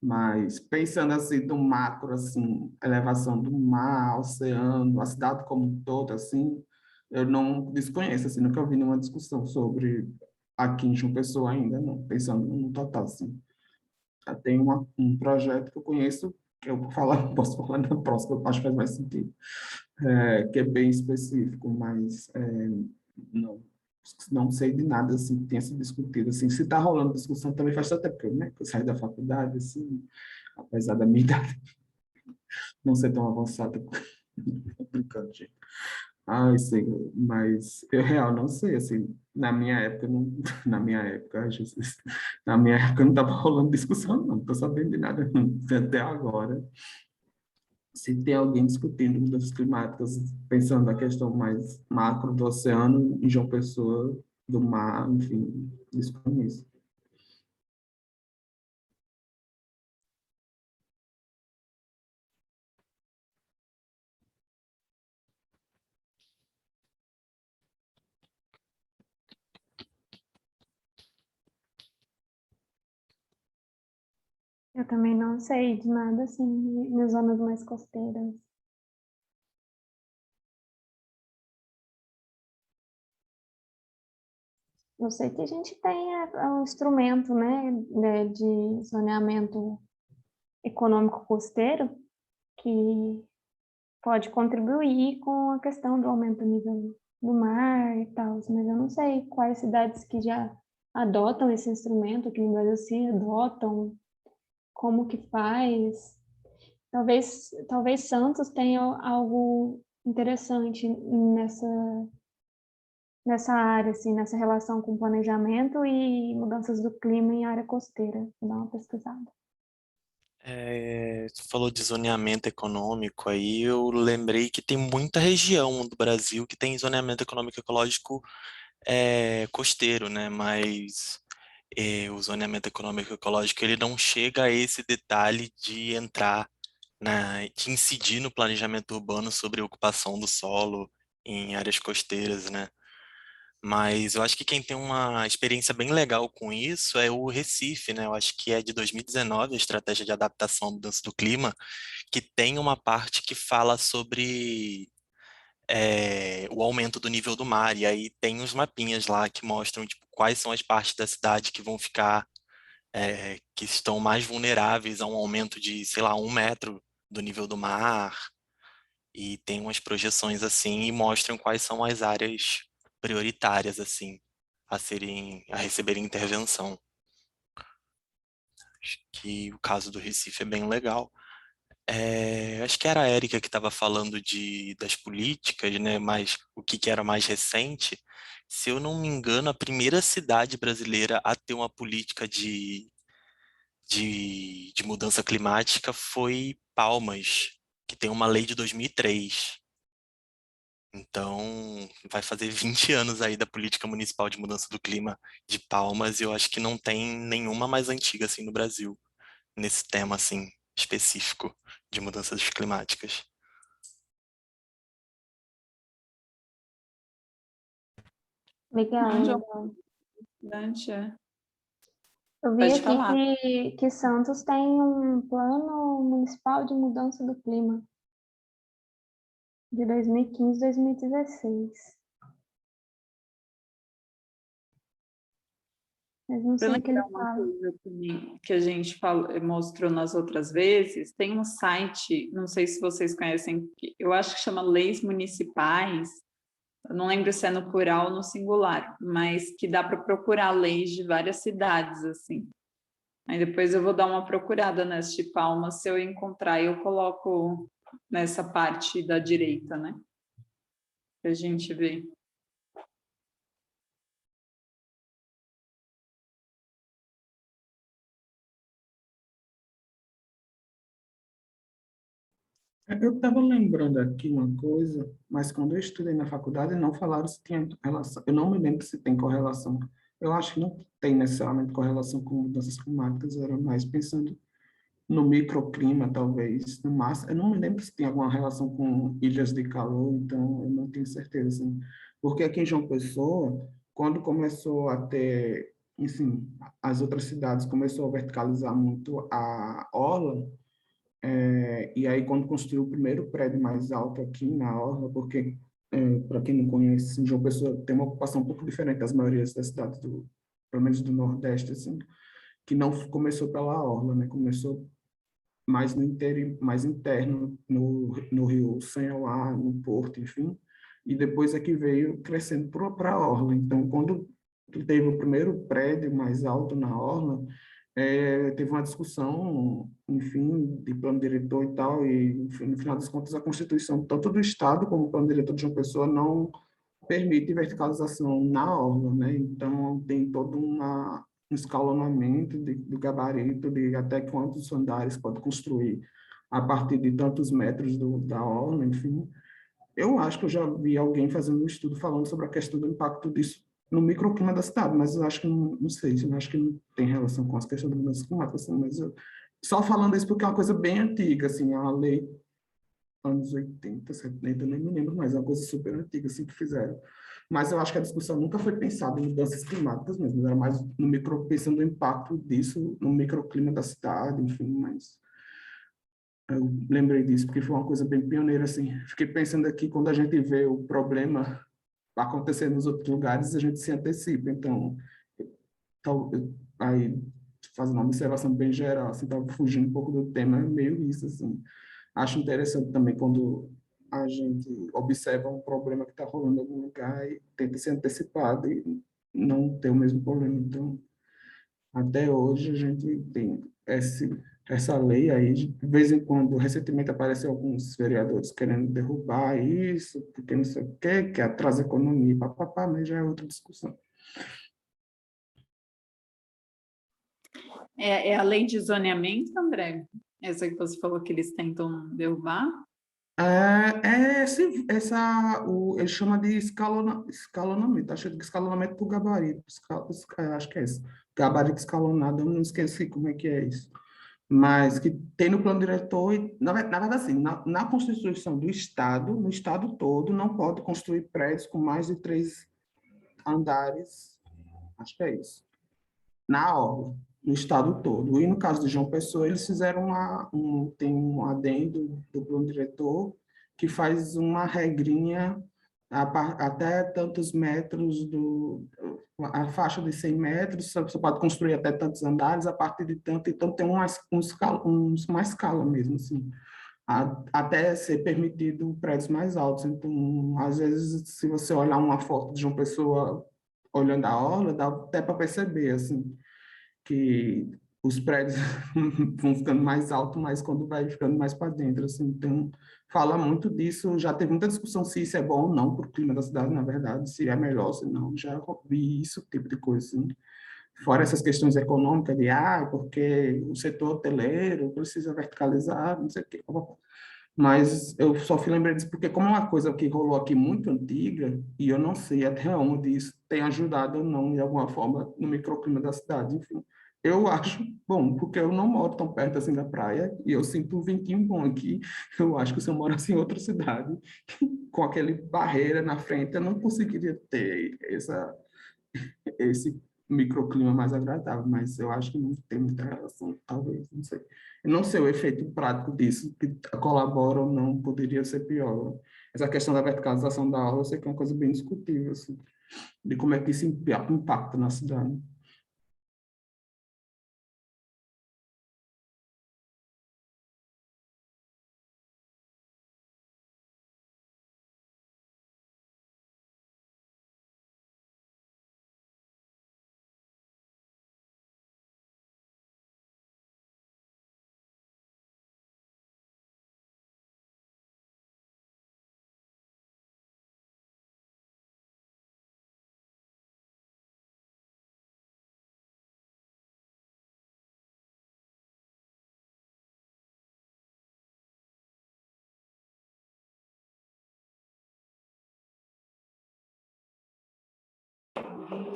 Mas pensando assim, do macro, assim, elevação do mar, oceano, a cidade como um todo, assim, eu não desconheço, assim, nunca vi nenhuma discussão sobre aqui em João Pessoa ainda, não, pensando no total, assim. Tem um projeto que eu conheço, que eu vou falar, posso falar na próxima, acho que faz mais sentido, que é bem específico, mas não, não sei de nada assim, que tenha sido discutido. Assim, se está rolando discussão também faz tanto tempo que né, que eu saí da faculdade, assim, apesar da minha idade não ser tão avançada. Brincando, gente. Ai, Senhor, mas eu real não sei, assim, na minha época, não, na minha época, ai, Jesus, na minha época não estava rolando discussão, não estou sabendo de nada até agora. Se tem alguém discutindo mudanças climáticas, pensando na questão mais macro do oceano, em João Pessoa, do mar, enfim, desconheço. Eu também não sei de nada assim, nas zonas mais costeiras. Eu sei que a gente tem um instrumento, né, de zoneamento econômico costeiro que pode contribuir com a questão do aumento do nível do mar e tal, mas eu não sei quais cidades que já adotam esse instrumento, aqui no Brasil se adotam, como que faz. Talvez Santos tenha algo interessante nessa área, assim, nessa relação com planejamento e mudanças do clima em área costeira. Vou dar uma pesquisada. Você falou de zoneamento econômico, aí eu lembrei que tem muita região do Brasil que tem zoneamento econômico ecológico costeiro, né? Mas o zoneamento econômico ecológico ele não chega a esse detalhe de entrar de incidir no planejamento urbano sobre a ocupação do solo em áreas costeiras, né? Mas eu acho que quem tem uma experiência bem legal com isso é o Recife, né? Eu acho que é de 2019 a Estratégia de Adaptação à Mudança do Clima, que tem uma parte que fala sobre o aumento do nível do mar, e aí tem uns mapinhas lá que mostram tipo, quais são as partes da cidade que vão ficar, que estão mais vulneráveis a um aumento de, sei lá, 1 metro do nível do mar, e tem umas projeções assim e mostram quais são as áreas prioritárias assim a receberem intervenção. Acho que o caso do Recife é bem legal. Acho que era a Érica que estava falando das políticas, né? Mas o que era mais recente. Se eu não me engano, a primeira cidade brasileira a ter uma política de mudança climática foi Palmas, que tem uma lei de 2003. Então, vai fazer 20 anos aí da política municipal de mudança do clima de Palmas, e eu acho que não tem nenhuma mais antiga assim no Brasil, nesse tema assim específico de mudanças climáticas. Legal, Onde é legal. importante, Eu vi Pode aqui falar. que Santos tem um plano municipal de mudança do clima de 2015 a 2016. Mas não Para sei o que ele lembrar uma fala. coisa também que a gente mostrou nas outras vezes, tem um site, não sei se vocês conhecem, eu acho que chama Leis Municipais, eu não lembro se é no plural ou no singular, mas que dá para procurar leis de várias cidades, assim. Aí depois eu vou dar uma procurada nessa de Palmas, se eu encontrar, eu coloco nessa parte da direita, né? Para a gente ver. Eu estava lembrando aqui uma coisa, mas quando eu estudei na faculdade não falaram se tinha relação. Eu não me lembro se tem correlação. Eu acho que não tem necessariamente correlação com mudanças climáticas, era mais pensando no microclima, talvez, no máximo. Eu não me lembro se tem alguma relação com ilhas de calor, então eu não tenho certeza. Assim. Porque aqui em João Pessoa, quando começou a ter, enfim, as outras cidades começou a verticalizar muito a orla, e aí, quando construiu o primeiro prédio mais alto aqui na Orla, porque, para quem não conhece, João Pessoa tem uma ocupação um pouco diferente das maiorias das cidades, pelo menos do Nordeste, assim, que não começou pela Orla, né? Começou mais no interior, mais interno, no Rio Sanhoá, no Porto, enfim, e depois é que veio crescendo para a Orla. Então, quando teve o primeiro prédio mais alto na Orla, teve uma discussão, enfim, de plano diretor e tal, e enfim, no final das contas a Constituição, tanto do Estado como o plano diretor de uma pessoa, não permite verticalização na orla, né? Então tem todo um escalonamento do gabarito, de até quantos andares pode construir a partir de tantos metros da orla, enfim. Eu acho que eu já vi alguém fazendo um estudo falando sobre a questão do impacto disso no microclima da cidade, mas eu acho que não sei, eu acho que não tem relação com as questões da mudança climática, assim, mas só falando isso porque é uma coisa bem antiga, assim, é uma lei anos 80, 70, nem me lembro mais, é uma coisa super antiga, assim, que fizeram. Mas eu acho que a discussão nunca foi pensada em mudanças climáticas mesmo, era mais no micro, pensando no impacto disso no microclima da cidade, enfim, mas eu lembrei disso porque foi uma coisa bem pioneira, assim. Fiquei pensando aqui, quando a gente vê o problema acontecer nos outros lugares, a gente se antecipa. Então, aí, fazendo uma observação bem geral, assim, estava fugindo um pouco do tema, é meio isso, assim. Acho interessante também quando a gente observa um problema que está rolando em algum lugar e tenta se antecipar e não ter o mesmo problema. Então, até hoje a gente tem essa lei aí, de vez em quando, recentemente apareceu alguns vereadores querendo derrubar isso, porque não sei o quê, que atrasa a economia, papapá, mas já é outra discussão. É a lei de zoneamento, André? Essa que você falou que eles tentam derrubar? Ele chama de escalonamento, acho que escalonamento por gabarito, acho que é isso, gabarito escalonado, eu não esqueci como é que é isso, mas que tem no plano diretor, na verdade assim, na Constituição do Estado, no Estado todo, não pode construir prédios com mais de andares, acho que é isso, na orla, no estado todo. E no caso de João Pessoa, eles fizeram tem um adendo do plano diretor que faz uma regrinha até tantos metros a faixa de 100 metros, você pode construir até tantos andares a partir de tanto, então tem uma escala mesmo, assim, até ser permitido prédios mais altos. Então, às vezes, se você olhar uma foto de uma pessoa olhando a orla, dá até para perceber, assim, que os prédios vão ficando mais altos, mas quando vai ficando mais para dentro, assim, então fala muito disso, já teve muita discussão se isso é bom ou não para o clima da cidade, na verdade, se é melhor, se não, já vi isso, tipo de coisa, assim. Fora essas questões econômicas de, porque o setor hoteleiro precisa verticalizar, não sei o quê, mas eu só fui lembrar disso porque como é uma coisa que rolou aqui muito antiga, e eu não sei até onde isso tem ajudado ou não, de alguma forma, no microclima da cidade, enfim. Eu acho bom, porque eu não moro tão perto assim da praia, e eu sinto um ventinho bom aqui. Eu acho que se eu morasse em outra cidade, com aquele barreira na frente, eu não conseguiria ter esse microclima mais agradável, mas eu acho que não tem muita relação, talvez, não sei. Eu não sei o efeito prático disso, que colabora ou não, poderia ser pior. Essa questão da verticalização da aula, eu sei que é uma coisa bem discutível, assim, de como é que isso impacta na cidade.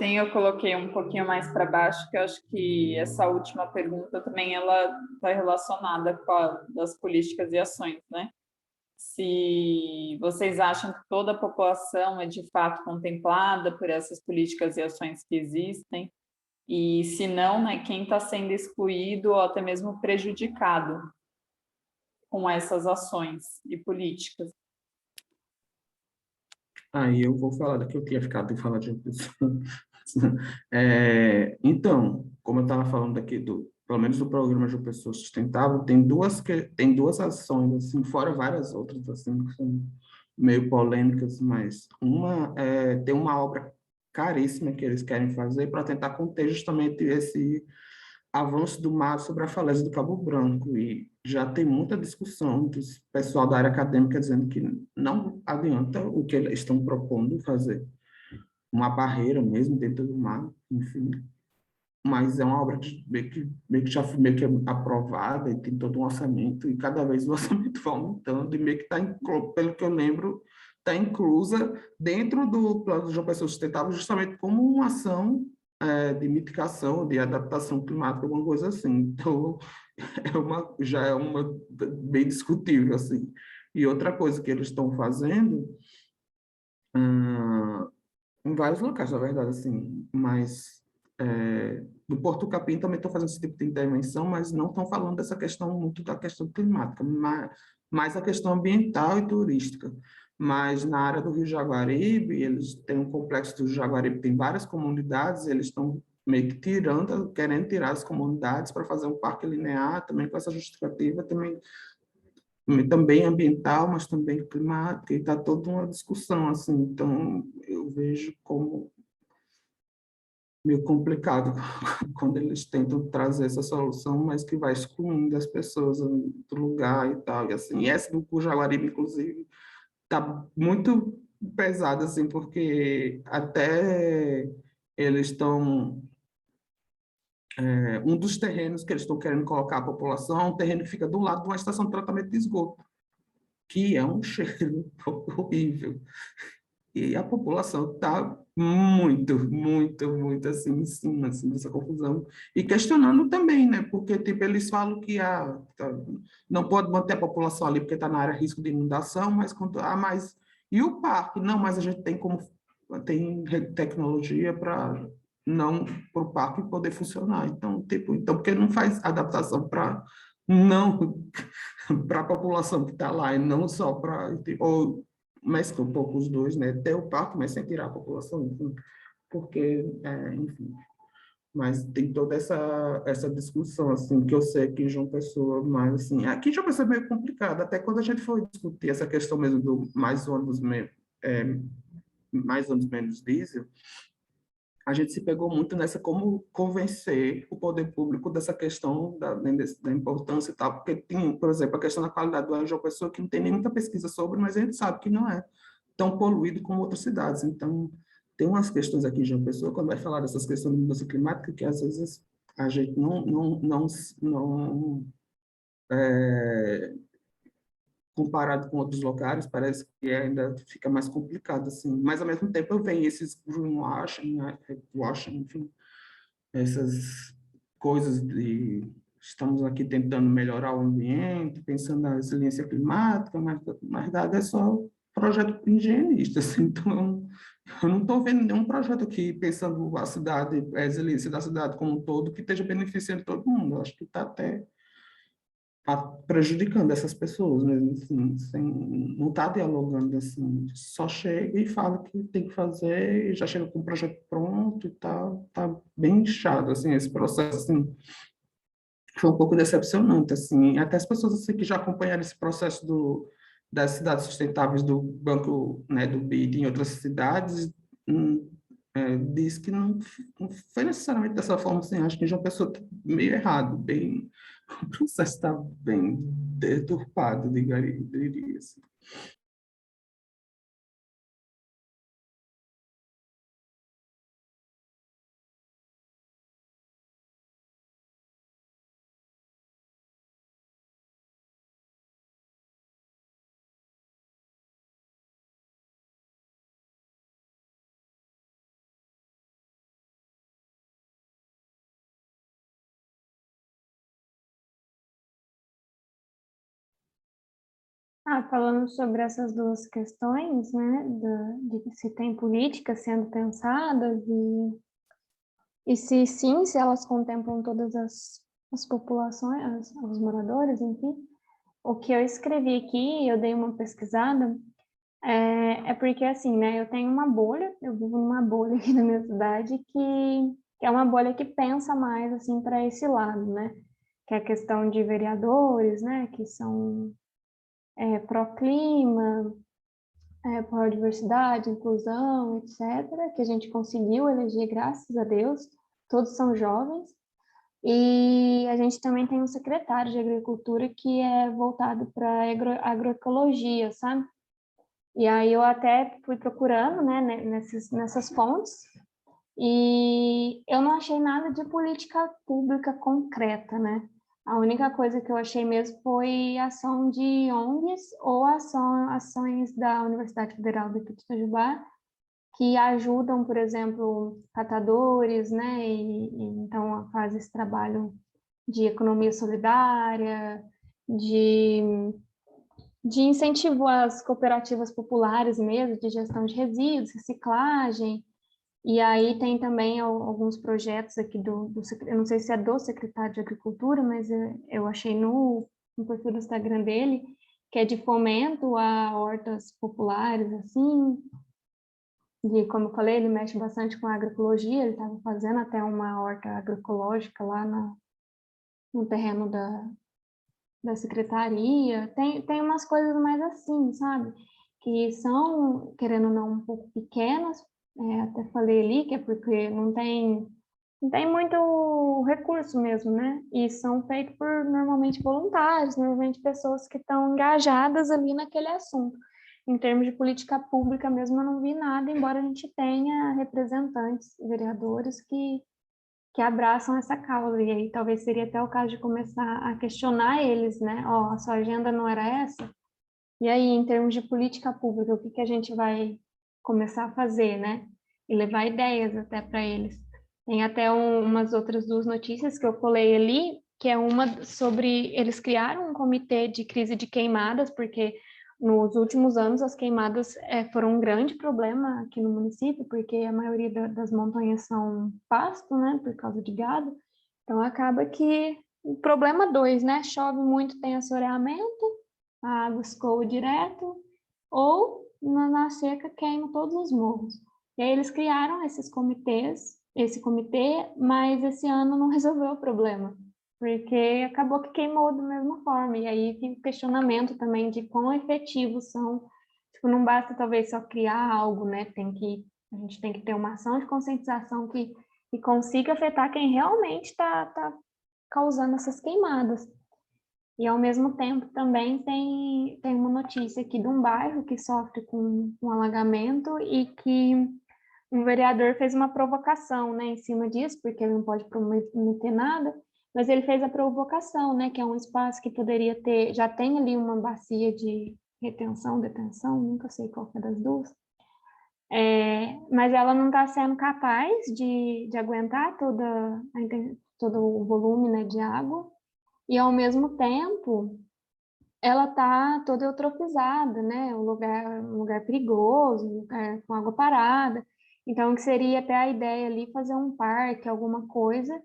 Eu coloquei um pouquinho mais para baixo, que eu acho que essa última pergunta também ela está relacionada com a das políticas e ações, né? Se vocês acham que toda a população é de fato contemplada por essas políticas e ações que existem, e se não, né, quem está sendo excluído ou até mesmo prejudicado com essas ações e políticas. Aí eu vou falar daqui, eu tinha ficado de falar de outra pessoa. Então, como eu estava falando aqui pelo menos do programa de pessoa sustentável, tem duas ações, assim, fora várias outras, assim, que são meio polêmicas, mas tem uma obra caríssima que eles querem fazer para tentar conter justamente esse avanço do mar sobre a falésia do Cabo Branco, e já tem muita discussão do pessoal da área acadêmica dizendo que não adianta o que eles estão propondo fazer, uma barreira mesmo dentro do mar, enfim, mas é uma obra que meio que já foi meio que aprovada e tem todo um orçamento, e cada vez o orçamento vai aumentando, e meio que está, pelo que eu lembro, está inclusa dentro do plano de João Pessoa Sustentável justamente como uma ação de mitigação, de adaptação climática, alguma coisa assim. Então, já é uma bem discutível, assim. E outra coisa que eles estão fazendo, em vários locais, na verdade, assim, mas no Porto Capim também estão fazendo esse tipo de intervenção, mas não estão falando dessa questão muito da questão climática, mais a questão ambiental e turística. Mas na área do Rio Jaguaribe, eles têm um complexo do Rio Jaguaribe, tem várias comunidades, eles estão meio que querendo tirar as comunidades para fazer um parque linear, também com essa justificativa, também ambiental, mas também climática, e está toda uma discussão, assim, então eu vejo como meio complicado quando eles tentam trazer essa solução, mas que vai excluindo as pessoas do lugar e tal, e assim, e essa do Jaguaribe, inclusive, está muito pesada, assim, porque até eles estão... um dos terrenos que eles estão querendo colocar a população é um terreno que fica do lado de uma estação de tratamento de esgoto, que é um cheiro horrível. E a população está muito assim, em cima assim, dessa confusão. E questionando também, né? Porque tipo, eles falam que não pode manter a população ali porque está na área de risco de inundação, mas e o parque? Não, mas a gente tem como tem tecnologia para o parque poder funcionar. Então, tipo, então, por que não faz adaptação para não para a população que está lá, e não só para, ou mescla um pouco os dois, né? Ter o parque, mas sem tirar a população, enfim, porque, enfim. Mas tem toda essa discussão, assim, que eu sei que João Pessoa, mas, assim, aqui João Pessoa é meio complicado, até quando a gente foi discutir essa questão mesmo do mais ônibus menos diesel, a gente se pegou muito nessa como convencer o poder público dessa questão da importância e tal, porque tem, por exemplo, a questão da qualidade do ar em João Pessoa, que não tem nem muita pesquisa sobre, mas a gente sabe que não é tão poluído como outras cidades. Então, tem umas questões aqui em João Pessoa, quando vai falar dessas questões de mudança climática, que às vezes a gente não comparado com outros locais, parece que ainda fica mais complicado, assim. Mas, ao mesmo tempo, eu vejo esses greenwashing, enfim, essas coisas de estamos aqui tentando melhorar o ambiente, pensando na resiliência climática, mas, na verdade, é só projeto higienista, assim. Então, eu não estou vendo nenhum projeto aqui pensando a cidade, a resiliência da cidade como um todo, que esteja beneficiando todo mundo. Eu acho que está até prejudicando essas pessoas mesmo, assim, não está dialogando, assim, só chega e fala que tem que fazer, e já chega com o projeto pronto e tal, tá bem inchado, assim, esse processo, assim, foi um pouco decepcionante, assim, até as pessoas, assim, que já acompanharam esse processo das cidades sustentáveis do Banco, né, do BID em outras cidades, diz que não foi necessariamente dessa forma, assim, acho que João Pessoa está meio errado, bem, o processo está bem deturpado, diria assim. Falando sobre essas duas questões, né, de se tem políticas sendo pensadas e se sim, se elas contemplam todas as populações, os moradores, enfim, o que eu escrevi aqui, eu dei uma pesquisada, é porque, assim, né, eu tenho uma bolha, eu vivo numa bolha aqui na minha cidade que é uma bolha que pensa mais, assim, para esse lado, né, que é a questão de vereadores, né, que são pró-clima, pró-diversidade, inclusão, etc., que a gente conseguiu eleger, graças a Deus, todos são jovens, e a gente também tem um secretário de agricultura que é voltado para agroecologia, sabe? E aí eu até fui procurando, né, nessas fontes, e eu não achei nada de política pública concreta, né? A única coisa que eu achei mesmo foi ação de ONGs ou ações da Universidade Federal do Itajubá, que ajudam, por exemplo, catadores, né? E então faz esse trabalho de economia solidária, de incentivo às cooperativas populares mesmo, de gestão de resíduos, reciclagem. E aí tem também alguns projetos aqui eu não sei se é do secretário de Agricultura, mas eu achei no perfil do Instagram dele, que é de fomento a hortas populares, assim, e como eu falei, ele mexe bastante com a agroecologia, ele estava fazendo até uma horta agroecológica lá no terreno da secretaria. Tem umas coisas mais assim, sabe? Que são, querendo ou não, um pouco pequenas, até falei ali que é porque não tem muito recurso mesmo, né? E são feitos por, normalmente, voluntários, normalmente pessoas que estão engajadas ali naquele assunto. Em termos de política pública mesmo, eu não vi nada, embora a gente tenha representantes, vereadores que abraçam essa causa, e aí talvez seria até o caso de começar a questionar eles, né? Ó, a sua agenda não era essa? E aí, em termos de política pública, o que a gente vai começar a fazer, né? E levar ideias até para eles. Tem até umas outras duas notícias que eu colei ali, que é uma sobre, eles criaram um comitê de crise de queimadas, porque Nos últimos anos, as queimadas foram um grande problema aqui no município, porque a maioria das montanhas são pasto, né, por causa de gado. Então, acaba que o problema 2, né, chove muito, tem assoreamento, a água escoa direto, ou na seca queima todos os morros. E aí eles criaram esses comitês, esse comitê, mas esse ano não resolveu o problema, porque acabou que queimou da mesma forma. E aí fica o questionamento também de quão efetivos são. Tipo, não basta talvez só criar algo, né? A gente tem que ter uma ação de conscientização que consiga afetar quem realmente está causando essas queimadas. E, ao mesmo tempo, também tem uma notícia aqui de um bairro que sofre com um alagamento e que um vereador fez uma provocação, né, em cima disso, porque ele não pode prometer nada, mas ele fez a provocação, né, que é um espaço que poderia ter, já tem ali uma bacia de retenção, detenção, nunca sei qual é das duas, mas ela não está sendo capaz de aguentar todo o volume, né, de água, e ao mesmo tempo ela está toda eutrofizada, né, um lugar perigoso, um lugar com água parada. Então, que seria até a ideia ali fazer um parque, alguma coisa,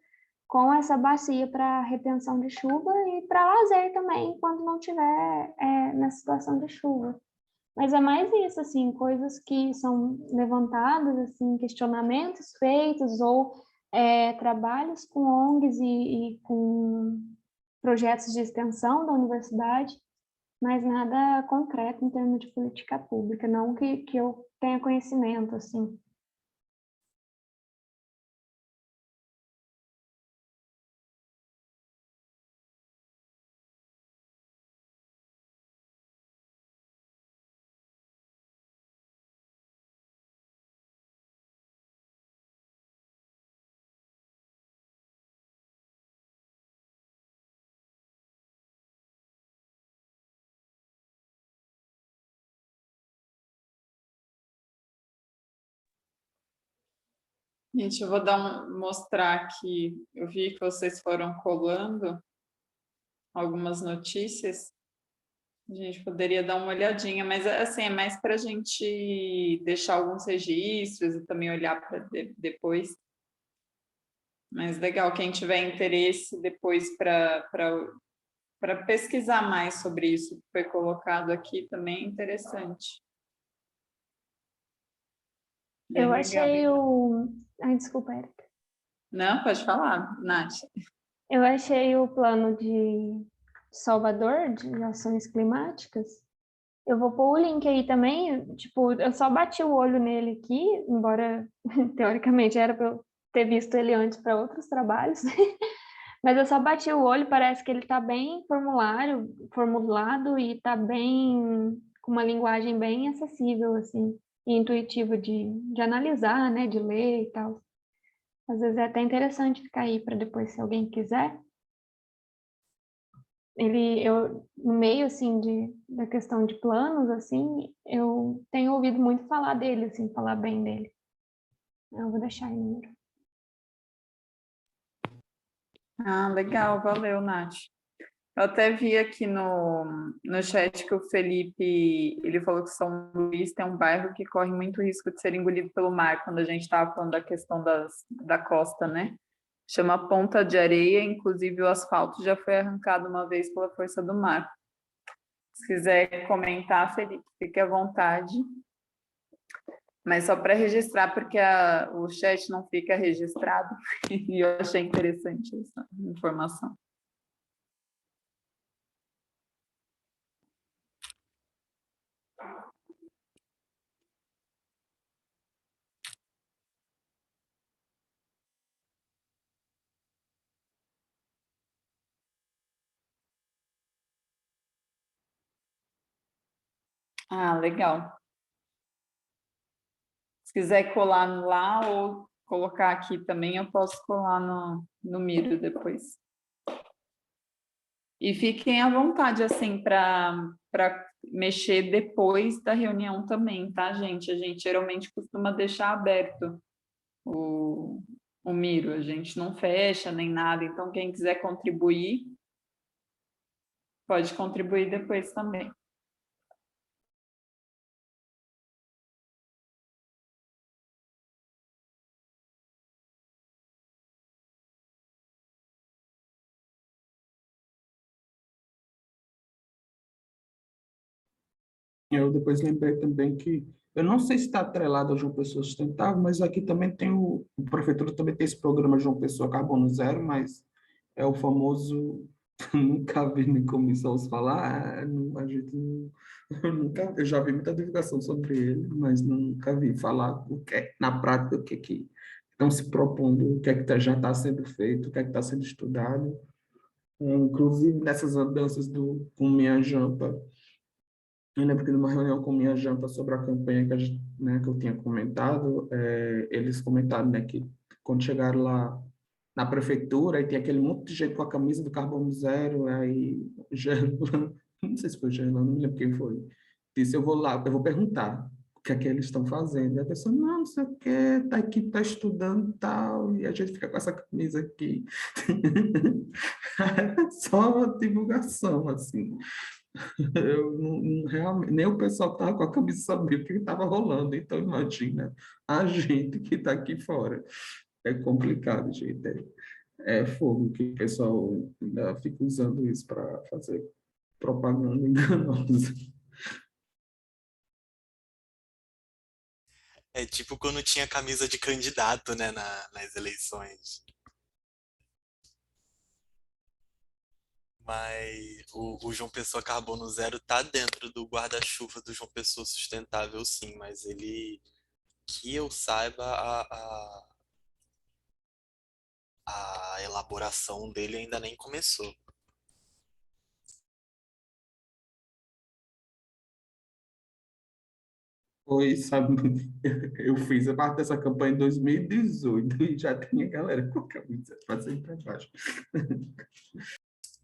com essa bacia para retenção de chuva e para lazer também, quando não tiver na situação de chuva. Mas é mais isso, assim, coisas que são levantadas, assim, questionamentos feitos ou trabalhos com ONGs e com projetos de extensão da universidade, mas nada concreto em termos de política pública, não que eu tenha conhecimento, assim. Gente, eu vou mostrar aqui, eu vi que vocês foram colando algumas notícias, a gente poderia dar uma olhadinha, mas assim, é mais para a gente deixar alguns registros e também olhar para depois. Mas legal, quem tiver interesse depois para pesquisar mais sobre isso que foi colocado aqui também é interessante. Bem Eu legal. achei o... Ai, desculpa, Érica. Não, pode falar, Nath. Eu achei o plano de Salvador, de ações climáticas. Eu vou pôr o link aí também, tipo, eu só bati o olho nele aqui, embora teoricamente era para eu ter visto ele antes para outros trabalhos, mas eu só bati o olho, parece que ele está bem formulado e está bem, com uma linguagem bem acessível, assim, e intuitiva de analisar, né, de ler e tal. Às vezes é até interessante ficar aí para depois, se alguém quiser. No meio, assim, da questão de planos, assim, eu tenho ouvido muito falar dele, assim, falar bem dele. Eu vou deixar aí o número. Ah, legal, valeu, Nath. Eu até vi aqui no chat que o Felipe, ele falou que São Luís tem um bairro que corre muito risco de ser engolido pelo mar, quando a gente estava falando da questão da costa, né? Chama Ponta de Areia, inclusive o asfalto já foi arrancado uma vez pela força do mar. Se quiser comentar, Felipe, fique à vontade. Mas só para registrar, porque o chat não fica registrado, e eu achei interessante essa informação. Ah, legal. Se quiser colar lá ou colocar aqui também, eu posso colar no Miro depois. E fiquem à vontade, assim, para mexer depois da reunião também, tá, gente? A gente geralmente costuma deixar aberto o Miro, a gente não fecha nem nada, então quem quiser contribuir, pode contribuir depois também. Eu depois lembrei também que, eu não sei se está atrelado a João Pessoa Sustentável, mas aqui também tem o prefeitura também tem esse programa João Pessoa Carbono Zero, mas é o famoso, nunca vi nem comissão falar, a gente eu nunca, eu já vi muita divulgação sobre ele, mas nunca vi falar o que é, na prática, o que é que estão se propondo, o que é que já está sendo feito, o que é que está sendo estudado. Inclusive, nessas andanças com Minha Jampa, eu lembro que numa reunião com Minha Jampa sobre a campanha que eu tinha comentado, eles comentaram, né, que quando chegaram lá na prefeitura, aí tem aquele monte de gente com a camisa do Carbono Zero, aí Gerlano, não sei se foi Gerlano, não me lembro quem foi, disse, eu vou lá, eu vou perguntar o que é que eles estão fazendo. E a pessoa, não sei o quê, tá aqui, tá estudando e tal, e a gente fica com essa camisa aqui. Só uma divulgação, assim. Eu realmente, nem o pessoal que estava com a camisa sabia o que estava rolando, então imagina a gente que está aqui fora. É complicado, gente. É fogo que o pessoal ainda fica usando isso para fazer propaganda enganosa. É tipo quando tinha camisa de candidato, né, nas eleições. Mas o João Pessoa Carbono Zero tá dentro do guarda-chuva do João Pessoa Sustentável, sim, mas ele, que eu saiba, a elaboração dele ainda nem começou. Foi, sabe, eu fiz a parte dessa campanha em 2018 e já tinha galera com a camisa para cima e para baixo.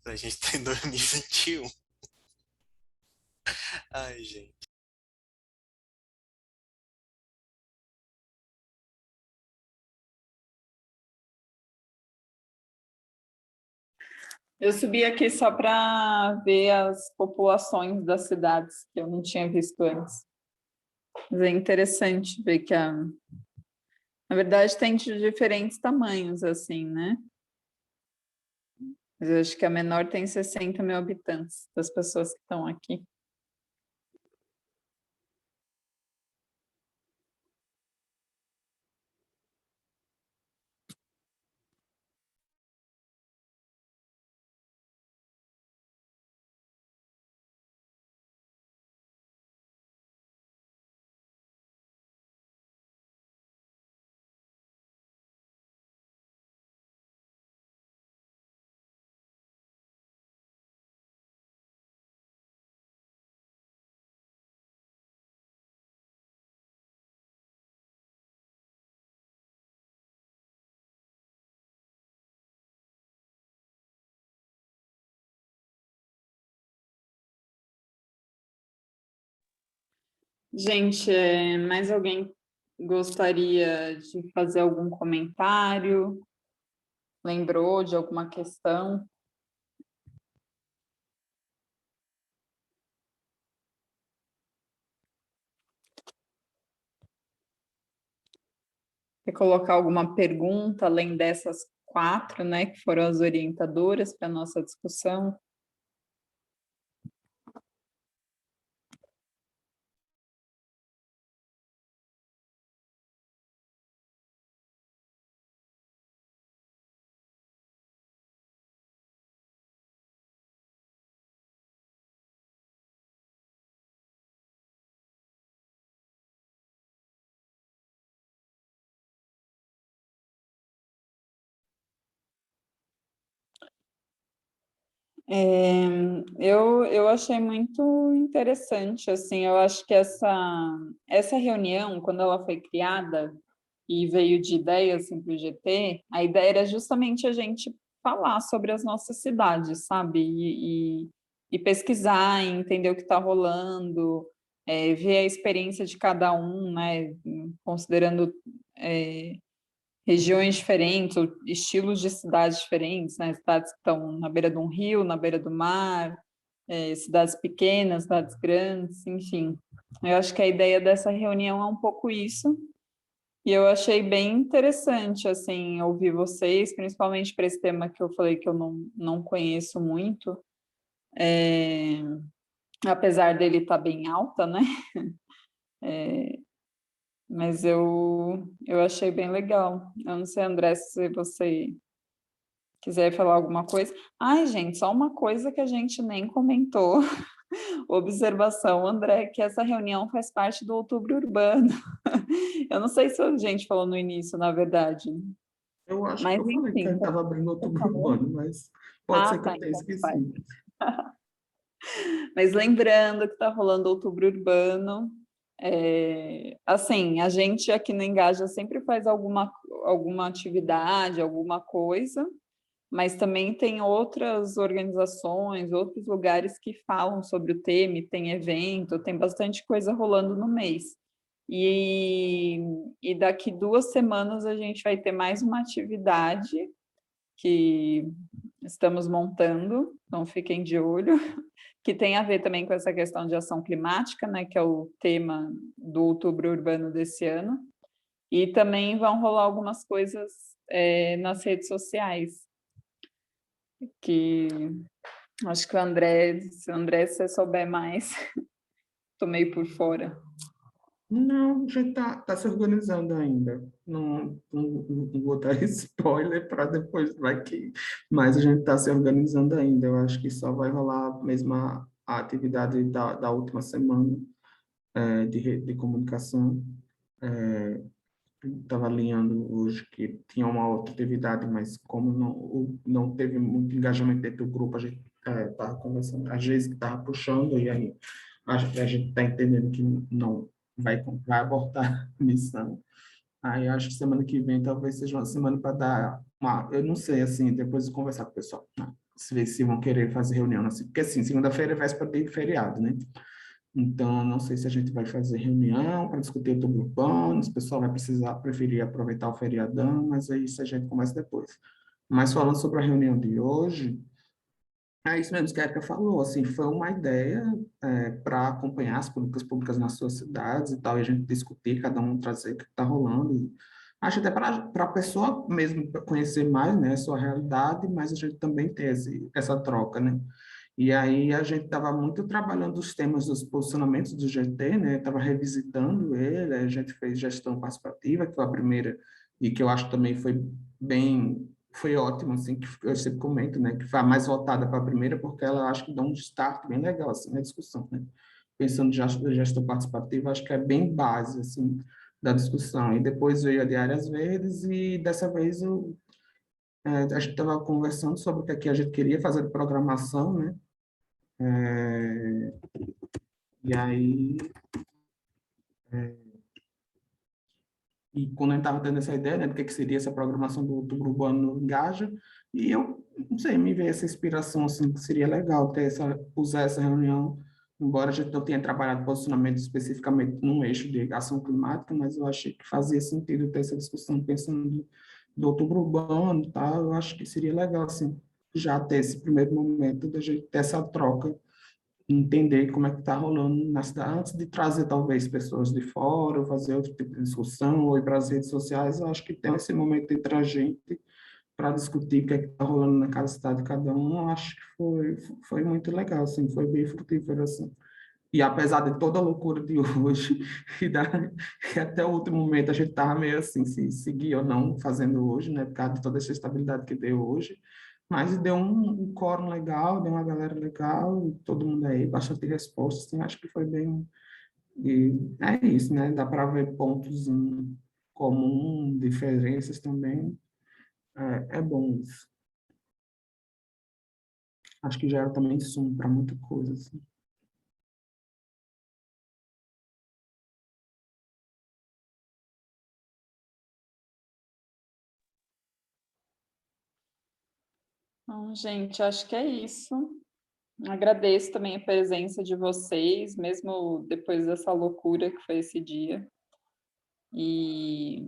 A gente tá em 2021. Ai, gente. Eu subi aqui só para ver as populações das cidades que eu não tinha visto antes. Mas é interessante ver que, na verdade, tem de diferentes tamanhos, assim, né? Mas eu acho que a menor tem 60 mil habitantes, das pessoas que estão aqui. Gente, mais alguém gostaria de fazer algum comentário? Lembrou de alguma questão? Quer colocar alguma pergunta além dessas 4, né, que foram as orientadoras para a nossa discussão? Eu achei muito interessante, assim, eu acho que essa reunião, quando ela foi criada e veio de ideia assim, para o GT, a ideia era justamente a gente falar sobre as nossas cidades, sabe? E pesquisar, e entender o que está rolando, ver a experiência de cada um, né? Considerando regiões diferentes, ou estilos de cidades diferentes, né? Cidades que estão na beira de um rio, na beira do mar, cidades pequenas, cidades grandes, enfim. Eu acho que a ideia dessa reunião é um pouco isso, e eu achei bem interessante, assim, ouvir vocês, principalmente para esse tema que eu falei que eu não conheço muito. apesar dele estar bem alta, né? Mas eu achei bem legal. Eu não sei, André, se você quiser falar alguma coisa. Ai, gente, só uma coisa que a gente nem comentou. Observação, André, que essa reunião faz parte do Outubro Urbano. Eu não sei se a gente falou no início, na verdade. Eu acho que Mas, eu falei que a enfim. gente estava abrindo Outubro Urbano, mas pode ser que eu tenha Então vai. esquecido. Mas lembrando que está rolando Outubro Urbano, assim, a gente aqui no Engaja sempre faz alguma atividade, alguma coisa, mas também tem outras organizações, outros lugares que falam sobre o tema, e tem evento, tem bastante coisa rolando no mês. E daqui 2 semanas a gente vai ter mais uma atividade que estamos montando, então fiquem de olho, que tem a ver também com essa questão de ação climática, né, que é o tema do Outubro Urbano desse ano, e também vão rolar algumas coisas nas redes sociais, que acho que o André, se você souber mais, estou meio por fora. Não, a gente tá se organizando ainda. Não vou dar spoiler para depois, vai que. Mas a gente está se organizando ainda. Eu acho que só vai rolar mesmo a atividade da última semana de comunicação. Estava alinhando hoje que tinha uma outra atividade, mas como não teve muito engajamento dentro do grupo, a gente estava conversando, às vezes estava puxando, e aí a gente está entendendo que não vai abortar a missão. Aí acho que semana que vem talvez seja uma semana para dar uma, eu não sei, assim, depois de conversar com o pessoal, né? Se vão querer fazer reunião, assim, porque assim, segunda-feira é véspera de feriado, né? Então, não sei se a gente vai fazer reunião para discutir outubro urbano, se o pessoal vai preferir aproveitar o feriadão, mas aí isso a gente começa depois. Mas falando sobre a reunião de hoje, é isso mesmo que a Erika falou, assim, foi uma ideia para acompanhar as políticas públicas nas suas cidades e tal, e a gente discutir, cada um trazer o que está rolando. E acho até para a pessoa mesmo conhecer mais, né, a sua realidade, mas a gente também ter essa troca, né? E aí a gente estava muito trabalhando os temas dos posicionamentos do GT, né? Estava revisitando ele, a gente fez gestão participativa, que foi a primeira, e que eu acho que também foi ótimo, assim, que eu sempre comento, né? Que foi a mais votada para a primeira, porque ela acho que dá um start bem legal, assim, na discussão, né? Pensando em gestão participativa, acho que é bem base, assim, da discussão. E depois veio a de áreas verdes, e dessa vez a gente estava conversando sobre o que aqui a gente queria fazer de programação, né? E aí, e quando a gente estava tendo essa ideia, né, do que seria essa programação do Grupo Urbano no Engaja, e eu, não sei, me veio essa inspiração, assim, que seria legal usar essa reunião, embora a gente não tenha trabalhado posicionamento especificamente num eixo de ação climática, mas eu achei que fazia sentido ter essa discussão pensando do Outubro Urbano e tal, eu acho que seria legal, assim, já ter esse primeiro momento da gente ter essa troca, entender como é que está rolando na cidade, antes de trazer talvez pessoas de fora, ou fazer outro tipo de discussão, ou ir para as redes sociais, eu acho que tem esse momento entre a gente para discutir o que é que está rolando na cada cidade de cada um, eu acho que foi muito legal, assim, foi bem frutífero, assim. E apesar de toda a loucura de hoje, e até o último momento a gente estava meio assim, se seguir ou não fazendo hoje, né, por causa de toda essa estabilidade que deu hoje, mas deu um quórum legal, deu uma galera legal, todo mundo aí, bastante respostas, assim, acho que foi bem... E é isso, né, dá para ver pontos em comum, diferenças também, é bom isso. Acho que gera também sumo para muita coisa, assim. Então, gente, acho que é isso. Agradeço também a presença de vocês, mesmo depois dessa loucura que foi esse dia. E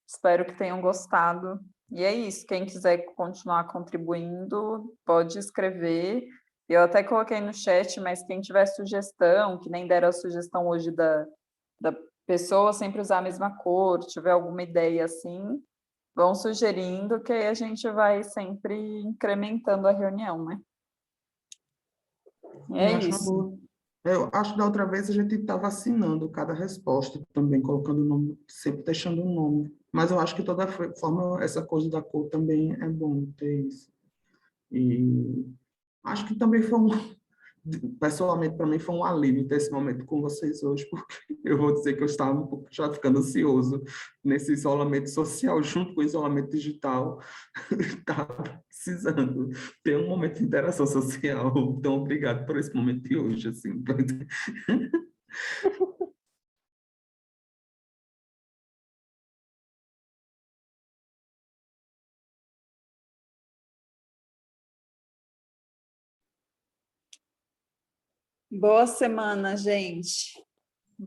espero que tenham gostado. E é isso, quem quiser continuar contribuindo, pode escrever. Eu até coloquei no chat, mas quem tiver sugestão, que nem deram a sugestão hoje da pessoa sempre usar a mesma cor, tiver alguma ideia assim, vão sugerindo, que aí a gente vai sempre incrementando a reunião, né? É Eu acho uma isso. boa. Eu acho que da outra vez a gente estava assinando cada resposta também, colocando o nome, sempre deixando o nome. Mas eu acho que, de toda forma, essa coisa da cor também é bom ter isso. E acho que também foi pessoalmente, para mim, foi um alívio ter esse momento com vocês hoje, porque eu vou dizer que eu estava um pouco já ficando ansioso nesse isolamento social, junto com o isolamento digital. Estava precisando ter um momento de interação social. Então, obrigado por esse momento de hoje, assim. Boa semana, gente.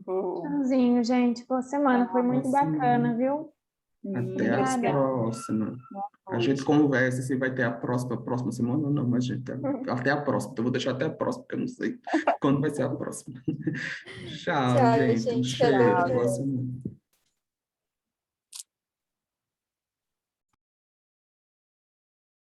Vou... Tchauzinho, gente. Boa semana. Foi muito Boa semana. bacana, viu? Até a Obrigada. próxima. A gente conversa se vai ter a próxima semana ou não, mas gente, até a próxima. Então, eu vou deixar até a próxima, porque eu não sei quando vai ser a próxima. Tchau, Tchau, gente. Um gente. cheiro. Até Boa breve. semana.